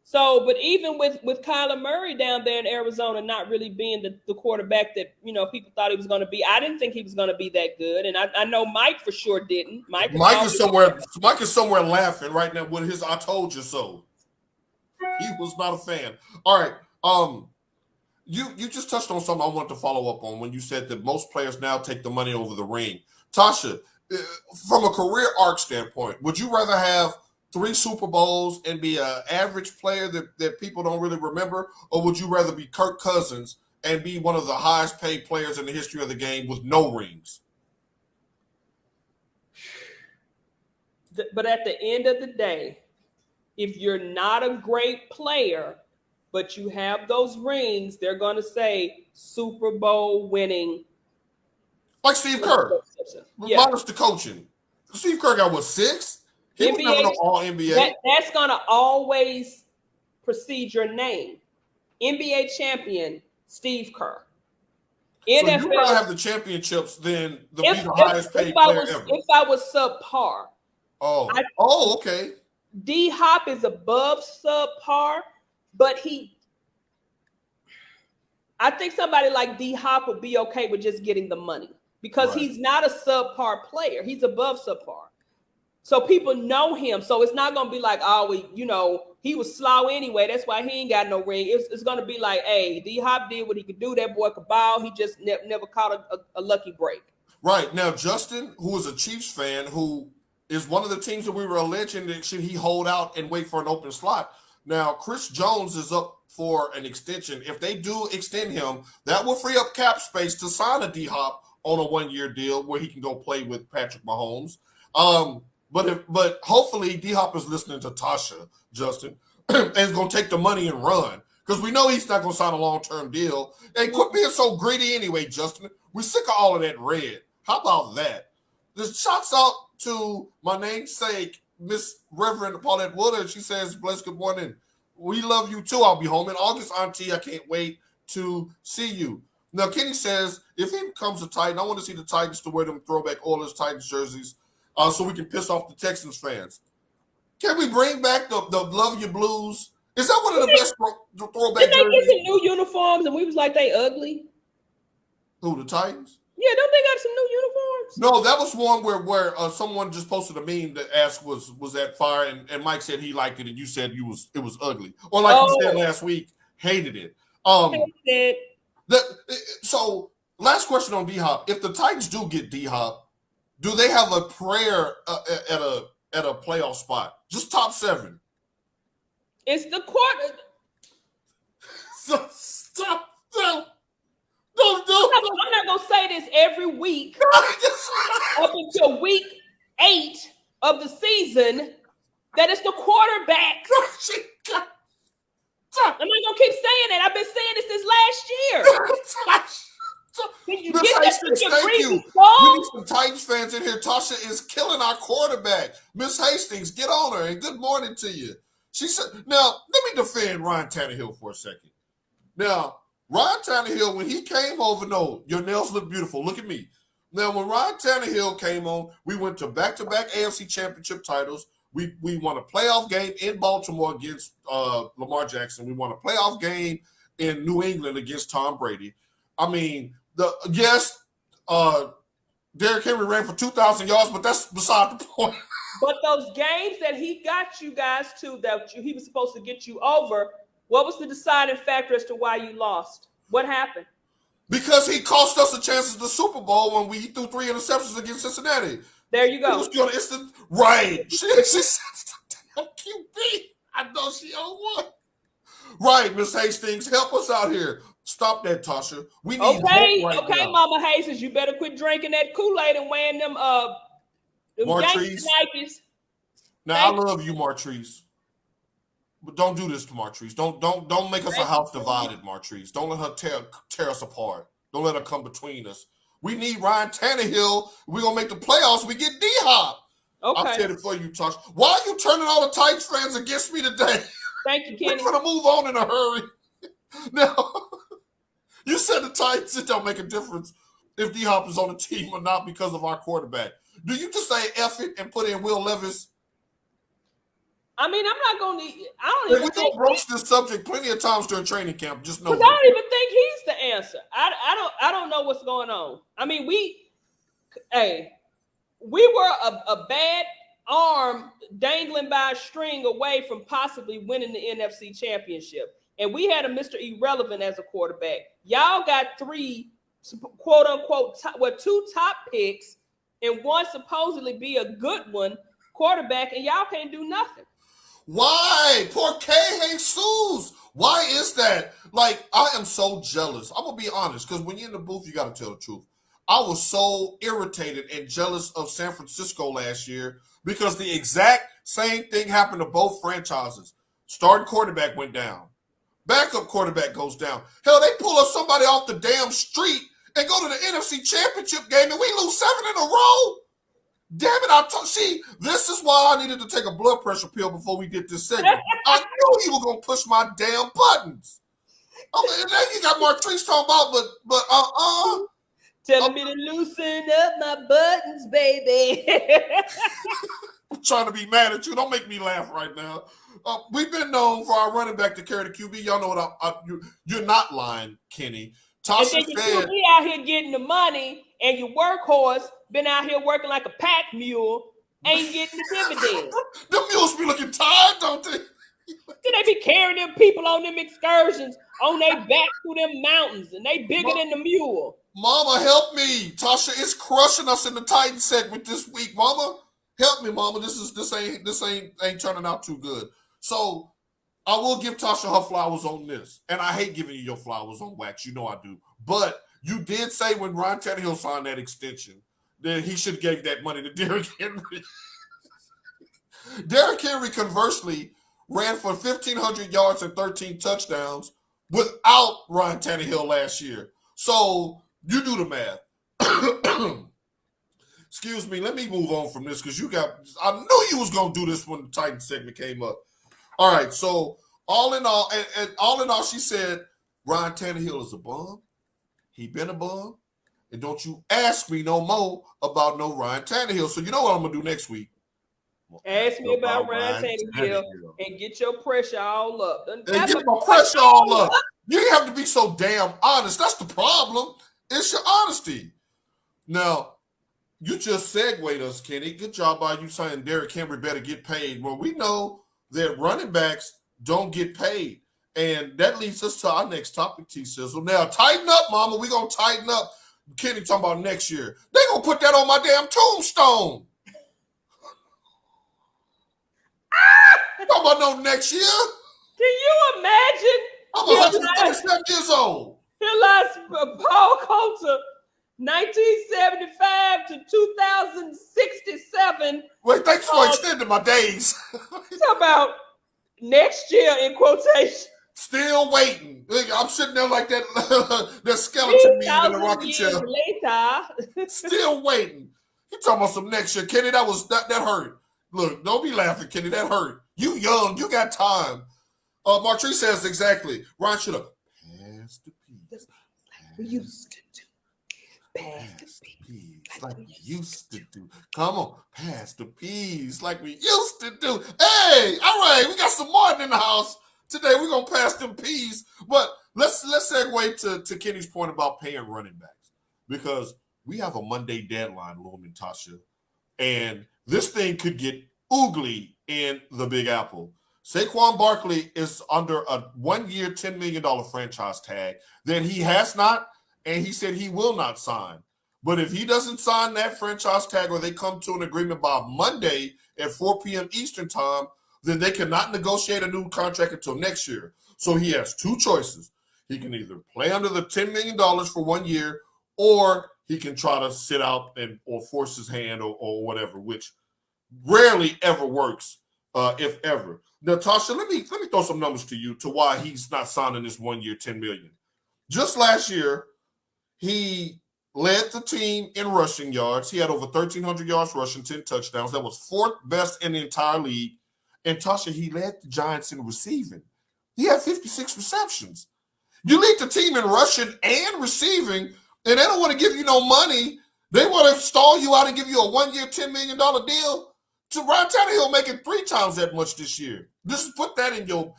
So, but even with Kyler Murray down there in Arizona not really being the quarterback that, people thought he was going to be, I didn't think he was going to be that good. And I know Mike for sure didn't. Mike is somewhere laughing right now with his "I told you so." He was not a fan. All right. You just touched on something I wanted to follow up on when you said that most players now take the money over the ring. Tasha, from a career arc standpoint, would you rather have 3 Super Bowls and be an average player that people don't really remember? Or would you rather be Kirk Cousins and be one of the highest paid players in the history of the game with no rings? But at the end of the day, if you're not a great player, but you have those rings, they're going to say Super Bowl winning. Like Steve Kerr. Minus the coaching. Steve Kerr got 6? He was never no All-NBA. That's going to always precede your name. NBA champion Steve Kerr. So you rather NFL. have the championships than be the If highest paid player ever. If I was subpar, Okay. D Hop is above subpar, but I think somebody like D Hop would be okay with just getting the money because he's not a subpar player. He's above subpar. So people know him. So it's not going to be like, he was slow anyway. That's why he ain't got no ring. It's going to be like, hey, D Hop did what he could do. That boy could ball. He just never caught a lucky break. Right. Now, Justin, who is a Chiefs fan, who is one of the teams that we were alleging that should he hold out and wait for an open slot. Now, Chris Jones is up for an extension. If they do extend him, that will free up cap space to sign a D-Hop on a one-year deal where he can go play with Patrick Mahomes. But hopefully D-Hop is listening to Tasha, Justin, and is going to take the money and run because we know he's not going to sign a long-term deal. And quit being so greedy anyway, Justin. We're sick of all of that red. How about that? Just shouts out to my namesake, Miss Reverend Paulette Woodard. She says, bless, good morning. We love you too. I'll be home in August, Auntie. I can't wait to see you. Now, Kenny says, if he becomes a Titan, I want to see the Titans to wear them throwback Oilers Titans jerseys so we can piss off the Texans fans. Can we bring back the Love You Blues? Is that one of the best throwback jerseys? Did they get some new uniforms and we was like, they ugly? Who, the Titans? Yeah, don't they got some new uniforms? No, that was one where someone just posted a meme that asked was that fire, and Mike said he liked it, and you said it was ugly, or like you said last week, hated it. Hated it. So last question on D-Hop: if the Titans do get D-Hop, do they have a prayer at a playoff spot? Just top 7. It's the quarter. So stop. I'm not gonna say this every week up until week 8 of the season that it's the quarterback. I'm not gonna keep saying it. I've been saying this since last year. Miss Hastings, thank you. We need some Titans fans in here. Tasha is killing our quarterback. Miss Hastings, get on her and good morning to you. She said, now let me defend Ryan Tannehill for a second. Now, Ryan Tannehill, when he came over, no, your nails look beautiful. Look at me. Now, when Ryan Tannehill came on, we went to back-to-back AFC championship titles. We won a playoff game in Baltimore against Lamar Jackson. We won a playoff game in New England against Tom Brady. I mean, Derrick Henry ran for 2,000 yards, but that's beside the point. But those games that he got you guys to, that he was supposed to get you over, what was the deciding factor as to why you lost? What happened? Because he cost us a chance at the Super Bowl when we threw 3 interceptions against Cincinnati. There you go. He was going to instant right. She said, QB. I know she on one. Right, Miss Hastings, help us out here. Stop that, Tasha. We need hope right now. Mama Hastings, you better quit drinking that Kool-Aid and wearing them Martrice. Nikes. Now I love you, Martrice. But don't do this to Martrice. Don't make us a house divided, Martrice. Don't let her tear us apart. Don't let her come between us. We need Ryan Tannehill. We're going to make the playoffs. We get D-Hop. Okay. I'll said it for you, Tasha. Why are you turning all the Titans fans against me today? Thank you, Kenny. We're going to move on in a hurry. Now, you said the Titans, it don't make a difference if D-Hop is on the team or not because of our quarterback. Do you just say F it and put in Will Levis? I mean, I'm not going to. I don't even think. We broached this subject plenty of times during training camp. Just know. Because I don't even think he's the answer. I don't know what's going on. I mean, we were a bad arm dangling by a string away from possibly winning the NFC Championship, and we had a Mr. Irrelevant as a quarterback. Y'all got 3 quote unquote 2 top picks and one supposedly be a good one quarterback, and y'all can't do nothing. Why? Por qué, Jesus? Why is that? Like, I am so jealous. I'm going to be honest, because when you're in the booth, you got to tell the truth. I was so irritated and jealous of San Francisco last year because the exact same thing happened to both franchises. Starting quarterback went down. Backup quarterback goes down. Hell, they pull us somebody off the damn street and go to the NFC Championship game and we lose 7 in a row. Damn it! See, this is why I needed to take a blood pressure pill before we did this segment. I knew you were gonna push my damn buttons. Okay, and then you got Martrice talking about, but telling me to loosen up my buttons, baby. I'm trying to be mad at you. Don't make me laugh right now. We've been known for our running back to carry the QB. Y'all know what you're not lying, Kenny. And Tasha then your said, QB out here getting the money, and your workhorse been out here working like a pack mule, ain't getting the dividends. the mules be looking tired, don't they? Then they be carrying them people on them excursions on their back through them mountains, and they bigger than the mule. Mama, help me. Tasha is crushing us in the Titan segment this week. Mama, help me, Mama. This ain't turning out too good. So I will give Tasha her flowers on this. And I hate giving you your flowers on wax. You know I do. But you did say when Ryan Tannehill signed that extension that he should have gave that money to Derrick Henry. Derrick Henry, conversely, ran for 1,500 yards and 13 touchdowns without Ryan Tannehill last year. So you do the math. Excuse me. Let me move on from this because I knew you was going to do this when the Titan segment came up. All right. So all in all, she said, Ryan Tannehill is a bum. He been a bum. And don't you ask me no more about no Ryan Tannehill. So you know what I'm going to do next week? Ask me about Ryan Tannehill and get your pressure all up. And get my pressure all up. You have to be so damn honest. That's the problem. It's your honesty. Now, you just segued us, Kenny. Good job by you saying Derrick Henry better get paid. Well, we know that running backs don't get paid. And that leads us to our next topic, T-Sizzle. Now, tighten up, mama. We're going to tighten up. Kenny talking about next year. They going to put that on my damn tombstone. Talking about no next year. Can you imagine? I'm 137 years old. Here lies Paul Coulter, 1975 to 2067. Wait, thanks for extending my days. Talk about next year in quotation. Still waiting. I'm sitting there like that skeleton man in the rocking chair. Later. Still waiting. You talking about some next year, Kenny? That hurt. Look, don't be laughing, Kenny. That hurt. You young. You got time. Martrice says exactly. Ryan should have passed the peas. We used to do. Pass the peas. Like we used to do. Come on. Pass the peas like we used to do. Hey, all right. We got some Martin in the house. Today we're going to pass them peas. But let's segue to Kenny's point about paying running backs. Because we have a Monday deadline looming, Tasha. And this thing could get oogly in the Big Apple. Saquon Barkley is under a 1-year, $10 million franchise tag that he has not, and he said he will not sign. But if he doesn't sign that franchise tag or they come to an agreement by Monday at 4 p.m. Eastern time, then they cannot negotiate a new contract until next year. So he has two choices. He can either play under the $10 million for 1 year, or he can try to sit out or force his hand or whatever, which rarely ever works, if ever. Natasha, let me throw some numbers to you to why he's not signing this 1 year, $10 million. Just last year, he led the team in rushing yards. He had over 1,300 yards rushing, 10 touchdowns. That was fourth best in the entire league. And Tasha, he led the Giants in receiving. He had 56 receptions. You lead the team in rushing and receiving, and they don't want to give you no money. They want to stall you out and give you a 1 year, $10 million deal. To Ryan Tannehill making 3 times that much this year. Just put that in your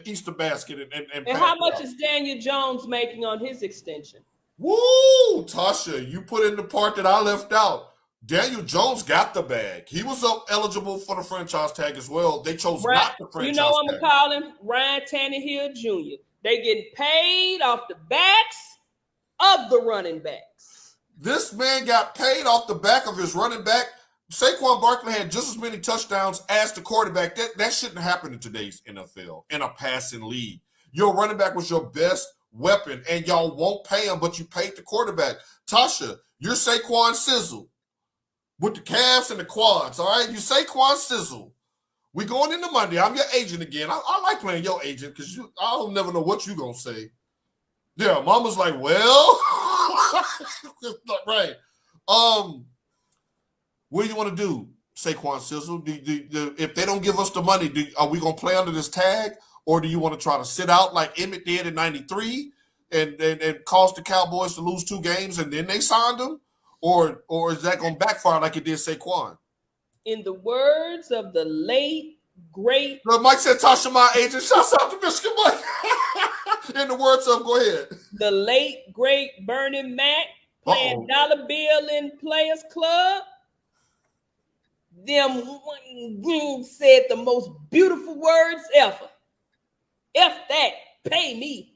Easter basket and how much is Daniel Jones making on his extension? Woo, Tasha, you put in the part that I left out. Daniel Jones got the bag. He was eligible for the franchise tag as well. They chose not the franchise tag. You know what I'm gonna call him? Ryan Tannehill Jr. They getting paid off the backs of the running backs. This man got paid off the back of his running back. Saquon Barkley had just as many touchdowns as the quarterback. That shouldn't happen in today's NFL, in a passing league. Your running back was your best weapon, and y'all won't pay him, but you paid the quarterback. Tasha, you're Saquon Sizzle with the calves and the quads, all right? You Saquon Sizzle. We going into Monday. I'm your agent again. I like playing your agent because I don't never know what you're going to say. Yeah, mama's like, well, right. What do you want to do, Saquon Sizzle? If they don't give us the money, are we going to play under this tag? Or do you want to try to sit out like Emmett did in 93 and cause the Cowboys to lose 2 games and then they signed him? Or is that going to backfire like it did Saquon? In the words of the late, great... Look, Mike said Tasha, my agent. Shouts out to Michigan Mike. In the words of, go ahead. The late, great Bernie Mac playing Dollar Bill in Players Club. Them said the most beautiful words ever. F that, pay me.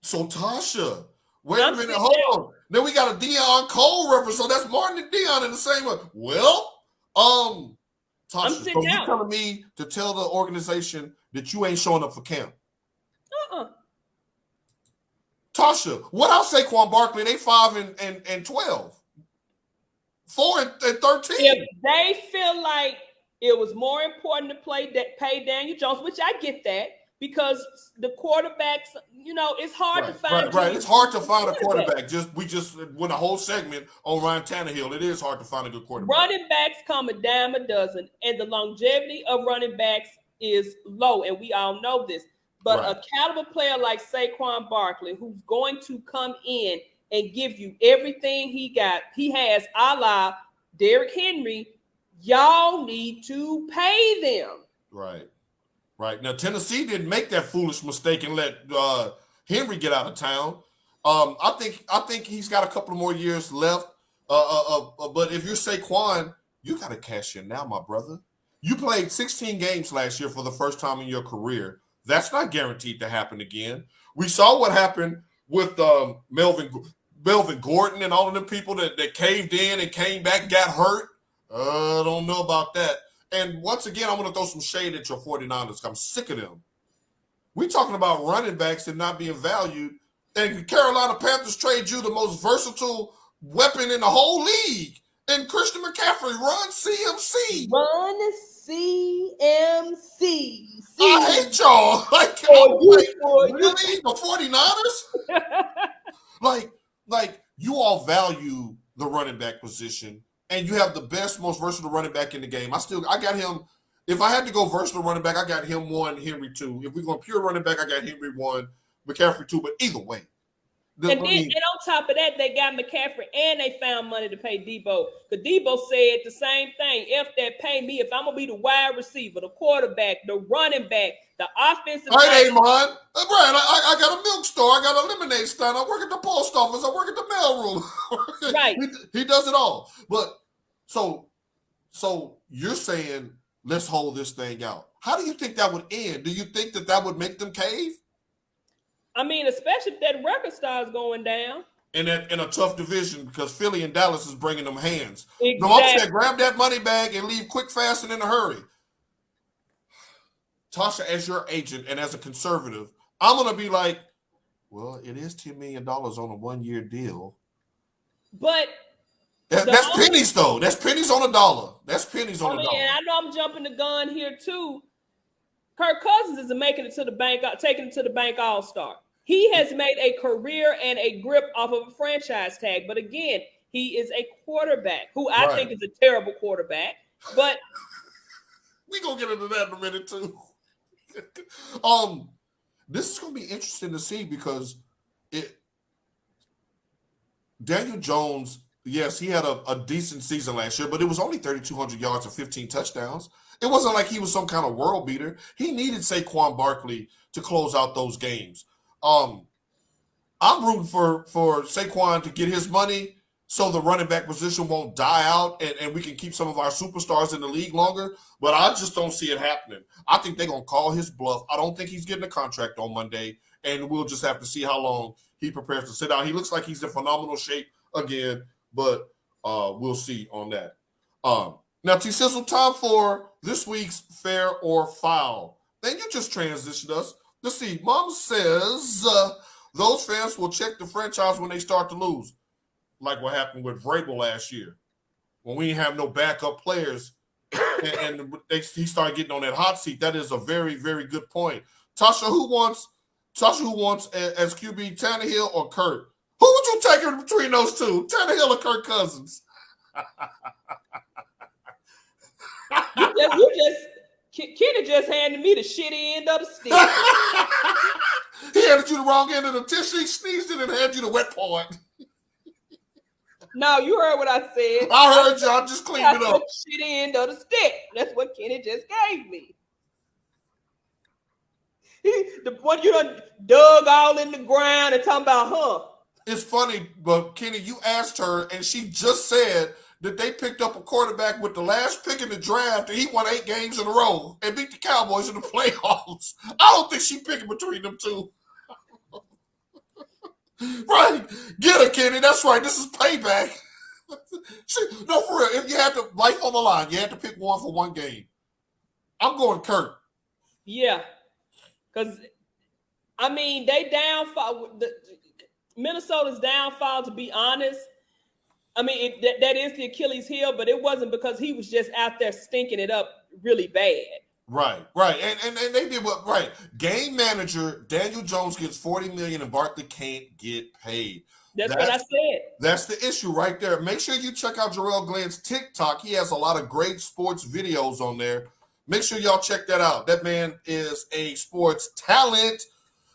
So Tasha, wait a minute, hold on. Then we got a Deion Cole reference, so that's Martin and Deion in the same way. Well, Tasha, so you telling me to tell the organization that you ain't showing up for camp? Tasha, what else Saquon Barkley? They 5 and 12. 4 and 13. If they feel like it was more important to pay Daniel Jones, which I get that, because the quarterbacks, it's hard to find. Right. It's hard to find a quarterback. We just went a whole segment on Ryan Tannehill. It is hard to find a good quarterback. Running backs come a dime a dozen, and the longevity of running backs is low, and we all know this. But a caliber player like Saquon Barkley, who's going to come in and give you everything he has, a la Derrick Henry, y'all need to pay them. Right. Now, Tennessee didn't make that foolish mistake and let Henry get out of town. I think he's got a couple more years left. But if you're Saquon, you got to cash in now, my brother. You played 16 games last year for the first time in your career. That's not guaranteed to happen again. We saw what happened with Melvin Gordon and all of them people that caved in and came back, got hurt. I don't know about that. And once again, I'm going to throw some shade at your 49ers. I'm sick of them. We're talking about running backs and not being valued. And Carolina Panthers trade you the most versatile weapon in the whole league. And Christian McCaffrey, run CMC. Run CMC. I hate y'all. Really? The 49ers? like you all value the running back position. And you have the best, most versatile running back in the game. I got him. If I had to go versatile running back, I got him 1, Henry 2. If we're going pure running back, I got Henry 1, McCaffrey 2. But either way. And on top of that, they got McCaffrey and they found money to pay Debo. Because Debo said the same thing. If they pay me, if I'm going to be the wide receiver, the quarterback, the running back, the offensive. All right, Amon. I got a milk store. I got a lemonade stand. I work at the post office. I work at the mailroom. Right. He does it all. But so you're saying, let's hold this thing out. How do you think that would end? Do you think that would make them cave? I mean, especially if that record starts going down. In a tough division, because Philly and Dallas is bringing them hands. Exactly. No, I'm saying grab that money bag and leave quick, fast, and in a hurry. Tasha, as your agent and as a conservative, I'm going to be like, well, it is $10 million on a 1-year deal. But that's pennies, though. That's pennies on a dollar. That's pennies on a dollar. And I know I'm jumping the gun here, too. Kirk Cousins is making it to the bank, taking it to the bank all-star. He has made a career and a grip off of a franchise tag. But again, he is a quarterback who I think is a terrible quarterback. But we're going to get into that in a minute, too. This is going to be interesting to see because Daniel Jones, yes, he had a decent season last year, but it was only 3,200 yards and 15 touchdowns. It wasn't like he was some kind of world beater. He needed Saquon Barkley to close out those games. I'm rooting for Saquon to get his money so the running back position won't die out and we can keep some of our superstars in the league longer. But I just don't see it happening. I think they're going to call his bluff. I don't think he's getting a contract on Monday, and we'll just have to see how long he prepares to sit out. He looks like he's in phenomenal shape again, but we'll see on that. Now, T-Sizzle, time for this week's Fair or Foul. Then you just transitioned us. Let's see. Mom says those fans will check the franchise when they start to lose, like what happened with Vrabel last year when we didn't have no backup players and he started getting on that hot seat. That is a very, very good point. Tasha, who wants as QB, Tannehill or Kurt? Who would you take in between those two, Tannehill or Kirk Cousins? Kenny just handed me the shitty end of the stick. He handed you the wrong end of the tissue. He sneezed it and handed you the wet part. No, you heard what I said. I heard y'all just clean it up. Shitty end of the stick. That's what Kenny just gave me. The one you done dug all in the ground and talking about, It's funny, but Kenny, you asked her, and she just said that they picked up a quarterback with the last pick in the draft, and he won 8 games in a row and beat the Cowboys in the playoffs. I don't think she picking between them two. Right. Get her, Kenny. That's right. This is payback. No, for real. If you had to, life on the line, you had to pick one for one game. I'm going Kirk. Yeah. Because, I mean, they downfall. Minnesota's downfall, to be honest, I mean, that is the Achilles heel, but it wasn't because he was just out there stinking it up really bad. Right. And they did what, right. Game manager Daniel Jones gets $40 million and Barkley can't get paid. That's what I said. That's the issue right there. Make sure you check out Jarrell Glenn's TikTok. He has a lot of great sports videos on there. Make sure y'all check that out. That man is a sports talent.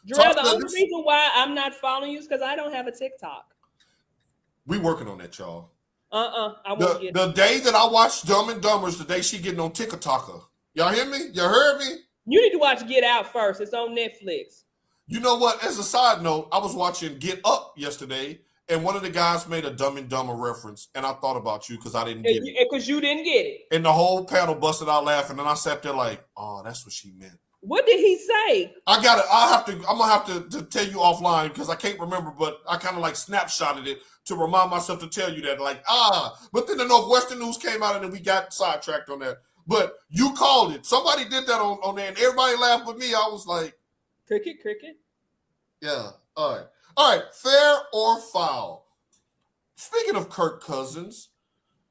Jarrell, the only reason why I'm not following you is because I don't have a TikTok. We working on that, y'all. I won't get it. The day that I watched Dumb and Dumber is the day she getting on TikTok. Y'all hear me? You heard me? You need to watch Get Out first. It's on Netflix. You know what? As a side note, I was watching Get Up yesterday, and one of the guys made a Dumb and Dumber reference, and I thought about you because I didn't get it. Because you didn't get it. And the whole panel busted out laughing, and I sat there like, oh, that's what she meant. What did he say? I'm gonna have to tell you offline because I can't remember, but I kind of like snapshotted it to remind myself to tell you that, but then the Northwestern news came out and then we got sidetracked on that. But you called it. Somebody did that on there, and everybody laughed with me. I was like, cricket. Yeah. All right. Fair or foul? Speaking of Kirk Cousins,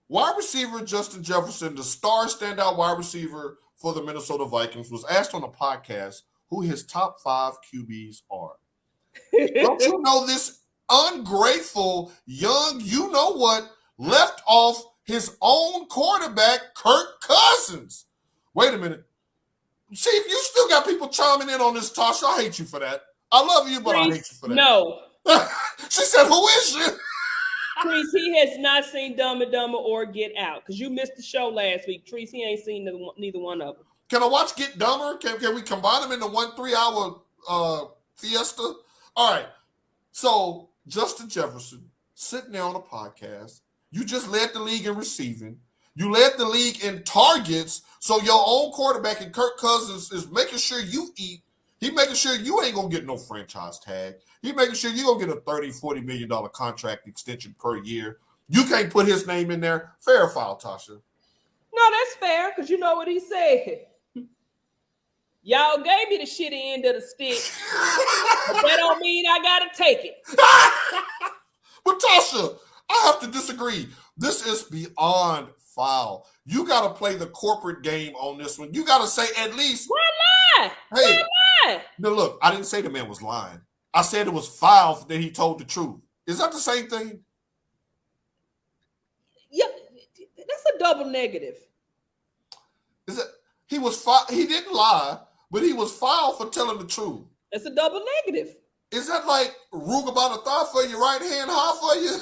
wide receiver Justin Jefferson, the star standout wide receiver for the Minnesota Vikings, was asked on a podcast who his top 5 QBs are. Don't you know this ungrateful, young, you-know-what, left off his own quarterback, Kirk Cousins? Wait a minute. See, if you still got people chiming in on this, Tasha, I hate you for that. I love you, but I hate you for that. No. She said, who is she? Treese, he has not seen Dumb and Dumber or Get Out because you missed the show last week. Treese, he ain't seen neither one of them. Can I watch Get Dumber? Can we combine them into 1 3-hour fiesta? All right. So, Justin Jefferson, sitting there on a podcast. You just led the league in receiving. You led the league in targets. So your own quarterback and Kirk Cousins is making sure you eat. He making sure you ain't going to get no franchise tag. He making sure you're going to get a $30, $40 million contract extension per year. You can't put his name in there. Fair or foul, Tasha? No, that's fair because you know what he said. Y'all gave me the shitty end of the stick. But that don't mean I got to take it. But Tasha, I have to disagree. This is beyond foul. You got to play the corporate game on this one. You got to say at least. Why lie? Hey, Why lie? No, look, I didn't say the man was lying. I said it was foul that he told the truth. Is that the same thing? Yeah, that's a double negative. Is it? He didn't lie, but he was foul for telling the truth. That's a double negative. Is that like rug about a thigh for your right hand, high for you?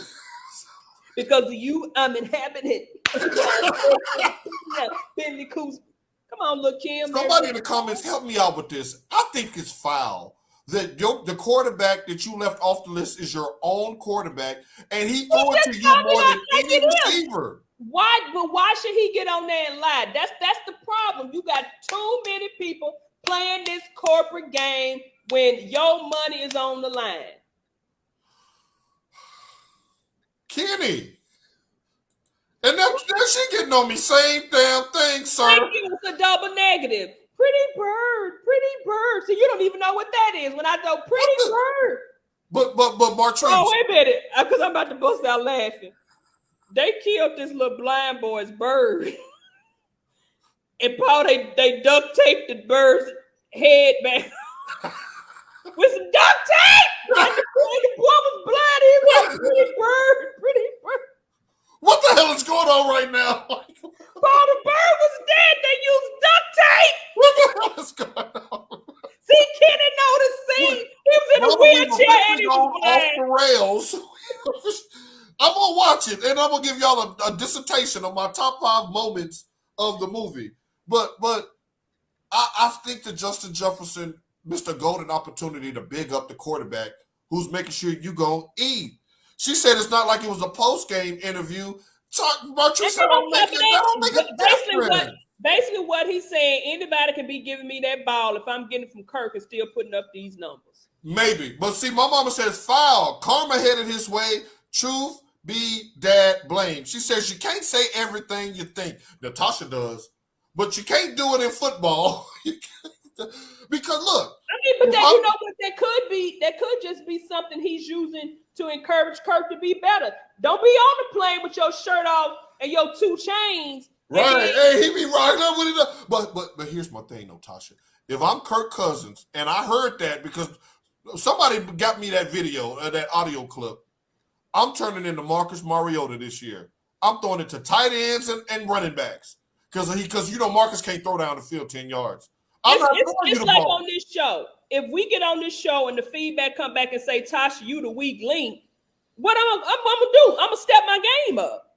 Because of you, I'm inhabited. Bentley Coos. Come on, look, Kim. Somebody in the comments, help me out with this. I think it's foul that the quarterback that you left off the list is your own quarterback, and he threw it to you more than any receiver. Why? But why should he get on there and lie? That's the problem. You got too many people playing this corporate game when your money is on the line. Kenny. And that's she getting on me. Same damn thing, sir. Thank you. It's a double negative. Pretty bird. So you don't even know what that is when I go pretty bird. But Martrese. Oh, wait a minute. Because I'm about to bust out laughing. They killed this little blind boy's bird. And Paul, they duct taped the bird's head back with some duct tape. And the boy was blind. He was like, pretty bird. What the hell is going on right now? Paul, the bird was dead. off the rails. I'm gonna watch it, and I'm gonna give y'all a dissertation on my top 5 moments of the movie. But I think that Justin Jefferson missed a golden opportunity to big up the quarterback who's making sure you gonna eat. She said it's not like it was a post-game interview. Talk about you said basically what he's saying, anybody can be giving me that ball if I'm getting it from Kirk and still putting up these numbers. Maybe. But see, my mama says foul. Karma headed his way. Truth be dad blame. She says you can't say everything you think. Natasha does. But you can't do it in football. Because look. I mean, but that, you know what that could be? That could just be something he's using to encourage Kirk to be better. Don't be on the plane with your shirt off and your 2 chains. Right. Hey, he be riding up with it. But here's my thing, Natasha. If I'm Kirk Cousins, and I heard that because somebody got me that video, that audio clip, I'm turning into Marcus Mariota this year. I'm throwing it to tight ends and running backs. Because you know Marcus can't throw down the field 10 yards. It's like on this show. If we get on this show and the feedback come back and say, Tasha, you the weak link, what I'm gonna do? I'm gonna step my game up.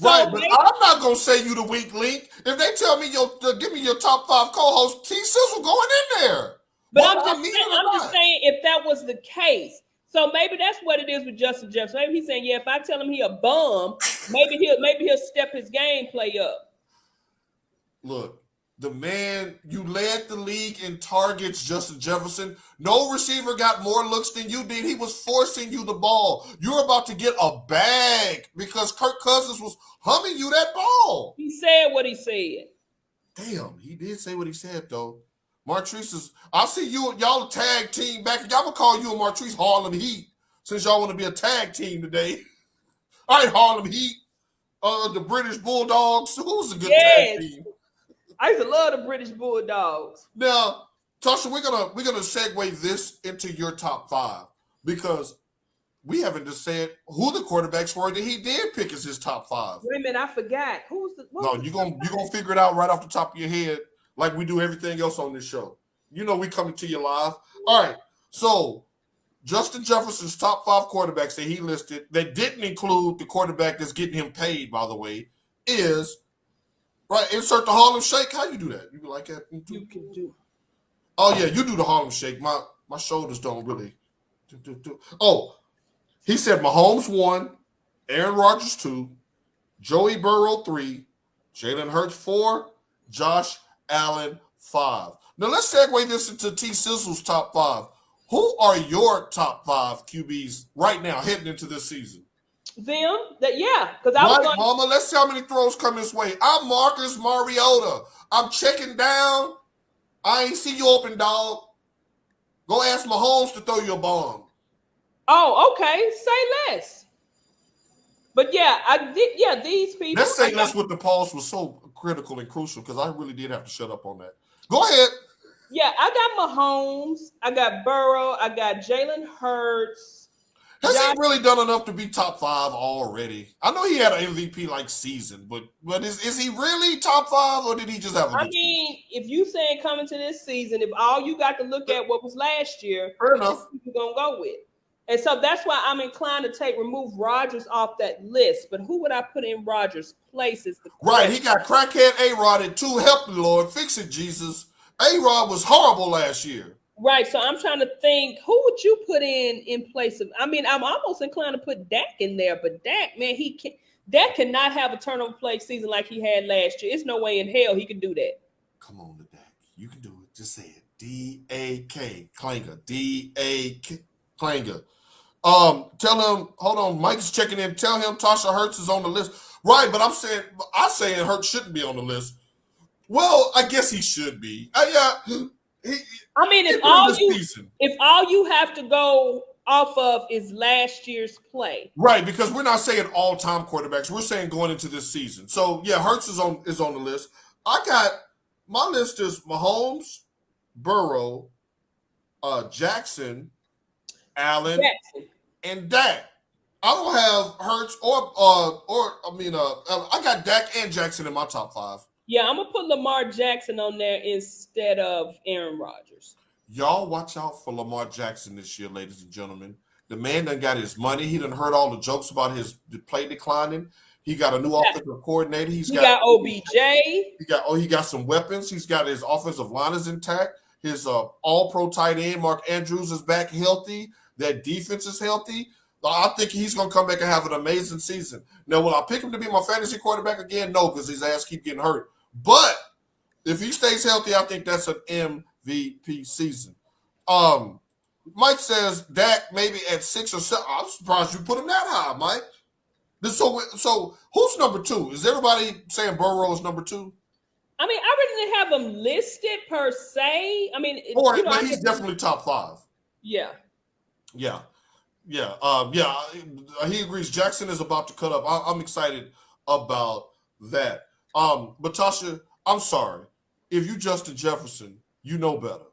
Right, but I'm not gonna say you the weak link. If they tell me give me your top 5 co-hosts, T Sizzle going in there. But I'm just saying if that was the case. So maybe that's what it is with Justin Jefferson. Maybe he's saying, yeah, if I tell him he a bum, maybe he'll step his gameplay up. Look, the man, you led the league in targets, Justin Jefferson. No receiver got more looks than you did. He was forcing you the ball. You're about to get a bag because Kirk Cousins was humming you that ball. He said what he said. Damn, he did say what he said, though. Martrice I see y'all a tag team back. I'm going to call you and Martrice Harlem Heat since y'all want to be a tag team today. All right, Harlem Heat, the British Bulldogs. Who's a good tag team? I used to love the British Bulldogs. Now, Tasha, we're gonna segue this into your top 5 because we haven't just said who the quarterbacks were that he did pick as his top 5. Wait a minute, I forgot. You're gonna figure it out right off the top of your head, like we do everything else on this show. You know we coming to you live. All right, so Justin Jefferson's top 5 quarterbacks that he listed that didn't include the quarterback that's getting him paid, by the way, is. Right, insert the Harlem Shake. How you do that? You like that? You can do. Oh yeah, you do the Harlem Shake. My shoulders don't really. Oh, he said Mahomes 1, Aaron Rodgers 2, Joey Burrow 3, Jalen Hurts 4, Josh Allen 5. Now let's segue this into T Sizzle's top 5. Who are your top 5 QBs right now heading into this season? Because I was Mama, let's see how many throws come this way. I'm Marcus Mariota. I'm checking down. I ain't see you open, dog. Go ask Mahomes to throw you a bomb. Oh, okay. Say less. But yeah, I did. Yeah, these people. Let's say less with the pause was so critical and crucial because I really did have to shut up on that. Go ahead. Yeah, I got Mahomes. I got Burrow. I got Jalen Hurts. Has he really done enough to be top 5 already? I know he had an MVP like season, but is he really top 5 or did he just have a good season? If you saying coming to this season, if all you got to look at what was last year, fair enough, you're gonna go with. And so that's why I'm inclined to remove Rodgers off that list. But who would I put in Rodgers' place is the question. Right, he got crackhead A-Rod at 2. Help me, Lord. Fix it, Jesus. A-Rod was horrible last year. Right, so I'm trying to think, who would you put in place of? I mean, I'm almost inclined to put Dak in there, but Dak, man, Dak cannot have a turnover play season like he had last year. It's no way in hell he can do that. Come on, Dak, you can do it. Just say it. D-A-K Klanger. D-A-K Klanger. Tell him. Hold on, Mike's checking in. Tell him Tasha Hurts is on the list. Right, but I'm saying Hurts shouldn't be on the list. Well, I guess he should be. If all you have to go off of is last year's play, right? Because we're not saying all-time quarterbacks; we're saying going into this season. So yeah, Hurts is on the list. I got my list is Mahomes, Burrow, Jackson, Allen, and Dak. I don't have Hurts I got Dak and Jackson in my top 5. Yeah, I'm gonna put Lamar Jackson on there instead of Aaron Rodgers. Y'all watch out for Lamar Jackson this year, ladies and gentlemen. The man done got his money. He done heard all the jokes about his play declining. He got a new offensive coordinator. He got OBJ. He got some weapons. He's got his offensive line is intact. His all-pro tight end, Mark Andrews, is back healthy. That defense is healthy. I think he's going to come back and have an amazing season. Now, will I pick him to be my fantasy quarterback again? No, because his ass keep getting hurt. But if he stays healthy, I think that's an MVP season. Mike says Dak maybe at 6 or 7. I'm surprised you put him that high, Mike. So who's number 2? Is everybody saying Burrow is number 2? I mean, I really didn't have him listed per se. I mean, but he's definitely top 5. Yeah. Yeah. He agrees. Jackson is about to cut up. I'm excited about that. But Tasha, I'm sorry. If you Justin Jefferson, you know better.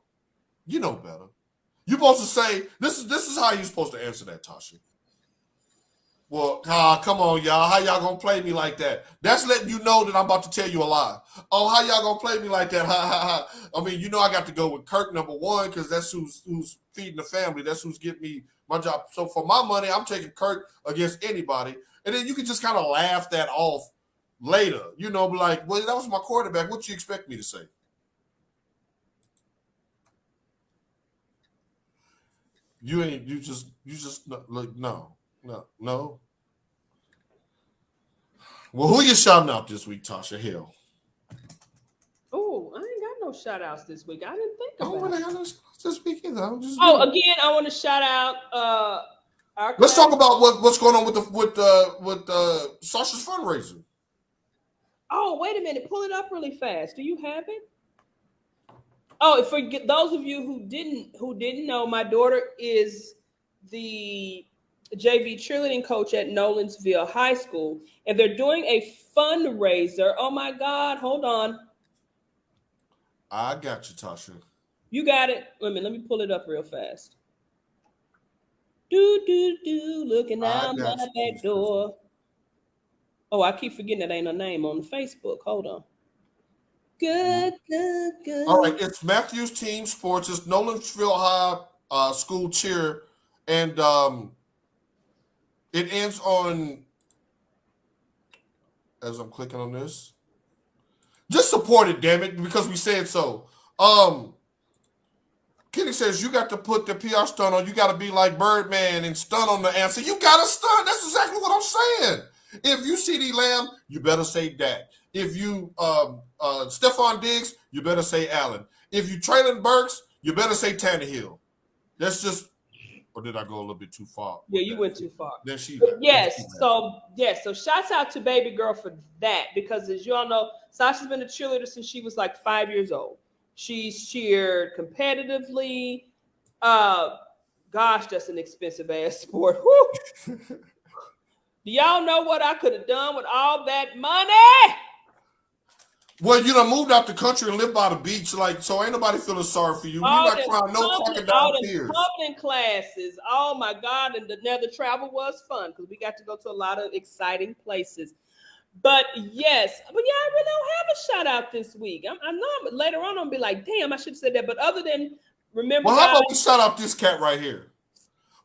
You know better. You're supposed to say, this is how you're supposed to answer that, Tasha. Well, come on, y'all. How y'all gonna play me like that? That's letting you know that I'm about to tell you a lie. Oh, how y'all gonna play me like that? I mean, I got to go with Kirk number 1 because that's who's feeding the family. That's who's getting me my job. So for my money, I'm taking Kirk against anybody. And then you can just kind of laugh that off later. Be like, well, that was my quarterback. What you expect me to say? You just like no. Well, who you shouting out this week, Tasha Hill? Oh, I ain't got no shout outs this week. I didn't think about it. I don't really have no shout outs this week either. Again, I want to shout out our Let's talk about what's going on with Sasha's fundraiser. Oh, wait a minute. Pull it up really fast. Do you have it? Oh, for those of you who didn't know, my daughter is the JV cheerleading coach at Nolensville High School, and they're doing a fundraiser. Oh my God, hold on. I got you, Tasha. You got it. Wait a minute, let me pull it up real fast. Looking out my back door. Oh, I keep forgetting that ain't her name on Facebook. Hold on. Good. All right, it's Matthews Team Sports. It's Nolensville High School cheer, and it ends on. As I'm clicking on this, just support it, damn it, because we said so. Kenny says you got to put the PR stunt on. You got to be like Birdman and stunt on the answer. You got to stunt. That's exactly what I'm saying. If you CD Lamb, you better say Dak. If you Stephon Diggs, you better say Allen. If you Traylon Burks, you better say Tannehill. That's just, or did I go a little bit too far? Yeah, you went too far. Then she. So shouts out to baby girl for that, because as you all know, Sasha's been a cheerleader since she was like 5 years old. She's cheered competitively. Gosh, that's an expensive ass sport. Do y'all know what I could have done with all that money? Well, you done moved out the country and lived by the beach, so ain't nobody feeling sorry for you. You're not crying no crocodile tears. Pumping classes. Oh my God! And the travel was fun because we got to go to a lot of exciting places. But I really don't have a shout out this week. I know later on I'll be like, damn, I should have said that. But other than remember, well, how about we shout out this cat right here?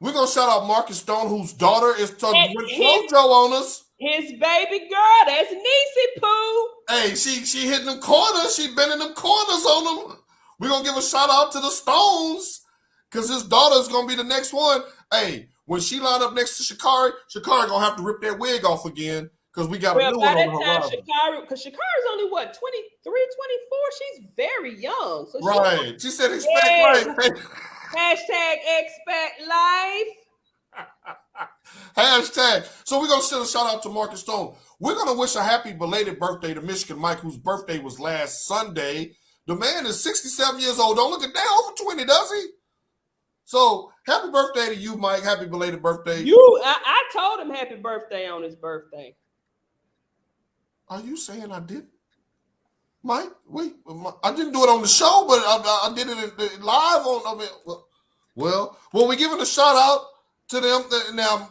We're gonna shout out Marcus Stone, whose daughter is Flojo on us. His baby girl, that's Niecy Pooh. Hey, she hitting them corners. She bending them corners on them. We're gonna give a shout out to the Stones because his daughter is gonna be the next one. Hey, when she line up next to Sha'Carri gonna have to rip that wig off again because we got a new one on the horizon. Because Sha'Carri's only what, 23, 24? She's very young. So right. She said expect life. Hashtag expect life. Hashtag. So we're going to send a shout out to Marcus Stone. We're going to wish a happy belated birthday to Michigan Mike, whose birthday was last Sunday. The man is 67 years old. Don't look at that. Over 20, does he? So happy birthday to you, Mike. Happy belated birthday. I told him happy birthday on his birthday. Are you saying I didn't? Mike, wait. I didn't do it on the show, but I did it live on. Well, we're giving a shout out to them now.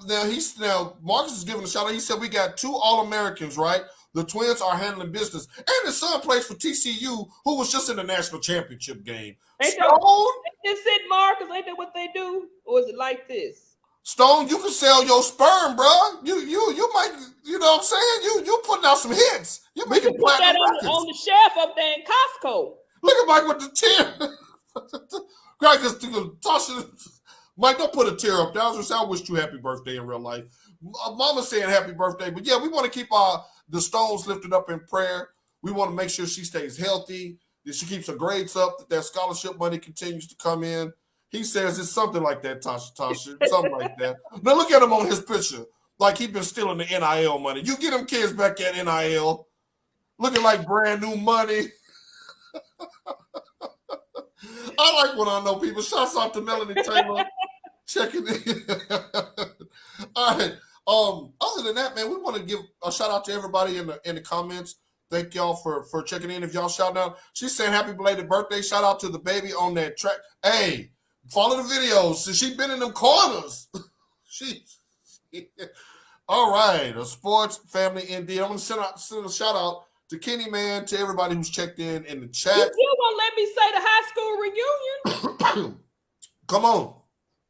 Marcus is giving a shout out. He said we got 2 All-Americans, right? The twins are handling business. And his son plays for TCU, who was just in the national championship game. Stone, Is it Marcus? Ain't that what they do? Or is it like this? Stone, you can sell your sperm, bro. You might, you know what I'm saying? You putting out some hits. You making put that on the shelf up there in Costco. Look at Mike with the tear. Right, because Tasha, Mike, don't put a tear up. That was I wish you happy birthday in real life. Mama saying happy birthday, but yeah, we want to keep the Stones lifted up in prayer. We want to make sure she stays healthy, that she keeps her grades up, that their scholarship money continues to come in. He says it's something like that, Tasha, something like that. Now look at him on his picture, like he's been stealing the NIL money. You get them kids back at NIL, looking like brand new money. I like when I know people. Shouts out to Melanie Taylor checking in. All right. Other than that, man, we want to give a shout out to everybody in the comments. Thank y'all for checking in. If y'all shout out, she's saying happy belated birthday. Shout out to the baby on that track. Hey, follow the videos. She been in them corners. All right. A sports family indeed. I'm gonna send a shout out to Kenny, man, to everybody who's checked in the chat. You still won't let me say the high school reunion? Come on.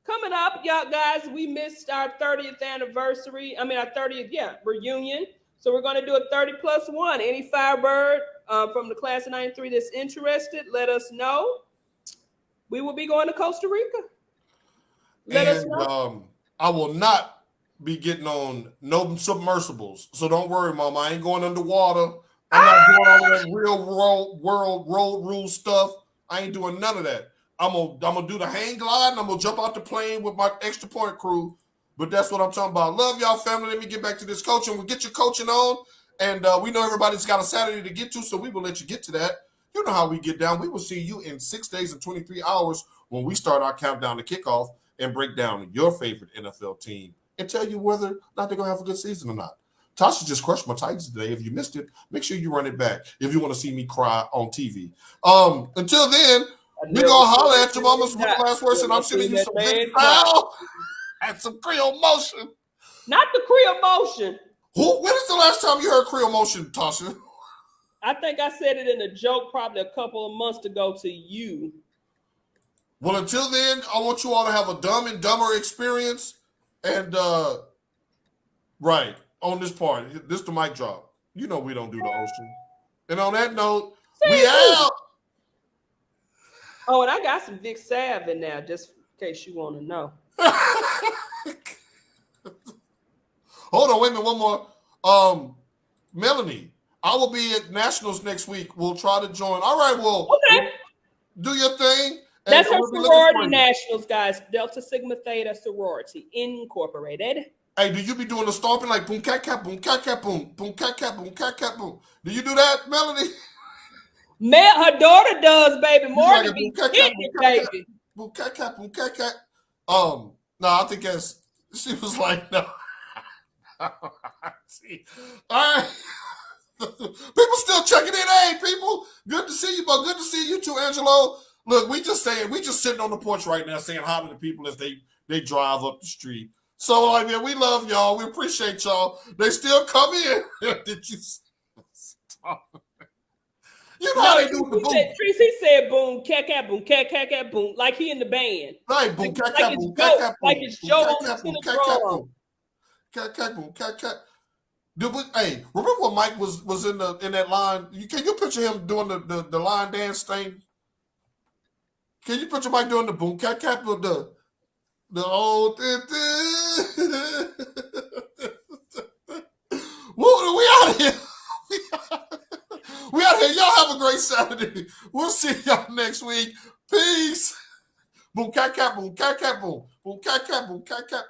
Coming up, y'all guys, we missed our 30th anniversary. I mean, our 30th, reunion. So we're going to do a 30+1. Any Firebird from the class of 93 that's interested, let us know. We will be going to Costa Rica. Let us know. I will not be getting on no submersibles. So don't worry, Mama. I ain't going underwater. I'm not doing all that real world road rule stuff. I ain't doing none of that. I'm gonna do the hang glide and I'm gonna jump out the plane with my extra point crew. But that's what I'm talking about. Love y'all, family. Let me get back to this coaching. We'll get your coaching on. And we know everybody's got a Saturday to get to, so we will let you get to that. You know how we get down. We will see you in 6 days and 23 hours when we start our countdown to kickoff and break down your favorite NFL team and tell you whether or not they're going to have a good season or not. Tasha just crushed my Titans today. If you missed it, make sure you run it back if you want to see me cry on TV. Until then, we gonna holler at your mamas for the last words, and I'm sending you some big foul and some Creole motion. Not the Creole motion. When is the last time you heard Creole motion, Tasha? I think I said it in a joke probably a couple of months ago to you. Well, until then, I want you all to have a Dumb and Dumber experience. And right on this part, this the mic drop. You know we don't do the ocean. And on that note, we out. Oh, and I got some Vic Sav in there, just in case you want to know. Hold on, wait a minute, one more. Melanie, I will be at Nationals next week. We'll try to join. All right, well, okay. Do your thing. That's our sorority nationals, guys. Delta Sigma Theta Sorority Incorporated. Hey, do you be doing the stomping like boom, cat, cat, boom, cat, cat, boom, boom, cat, cat, boom, cat, cat, boom? Do you do that, Melanie? Her daughter does, baby. Morgan be hitting it, baby. Boom, cat, cat, boom, cat, cat. No, I think that's. She was like, no. See, all right. People still checking in. Hey, people, good to see you, but good to see you too, Angelo. Look, we just sitting on the porch right now saying hi to the people as they drive up the street. So, like, man, we love y'all. We appreciate y'all. They still come in. Did you stop? You know how they do the boom. Tracy said boom, cat, cat, boom, cat, cat, cat, boom, like he in the band. Right, boom, cat, cat, boom, cat, cat, boom. Like it's Joe on the tennis drum. Cat, cat, boom, cat, cat. Hey, remember when Mike was in that line? Can you picture him doing the line dance thing? Can you picture Mike doing the boom, cat, cat, with the old Whoa, we out of here. We out here. Y'all have a great Saturday. We'll see y'all next week. Peace. Boom, cat, cat, boom, cat, cat, boom. Boom, cat, cat, boom, cat, cat.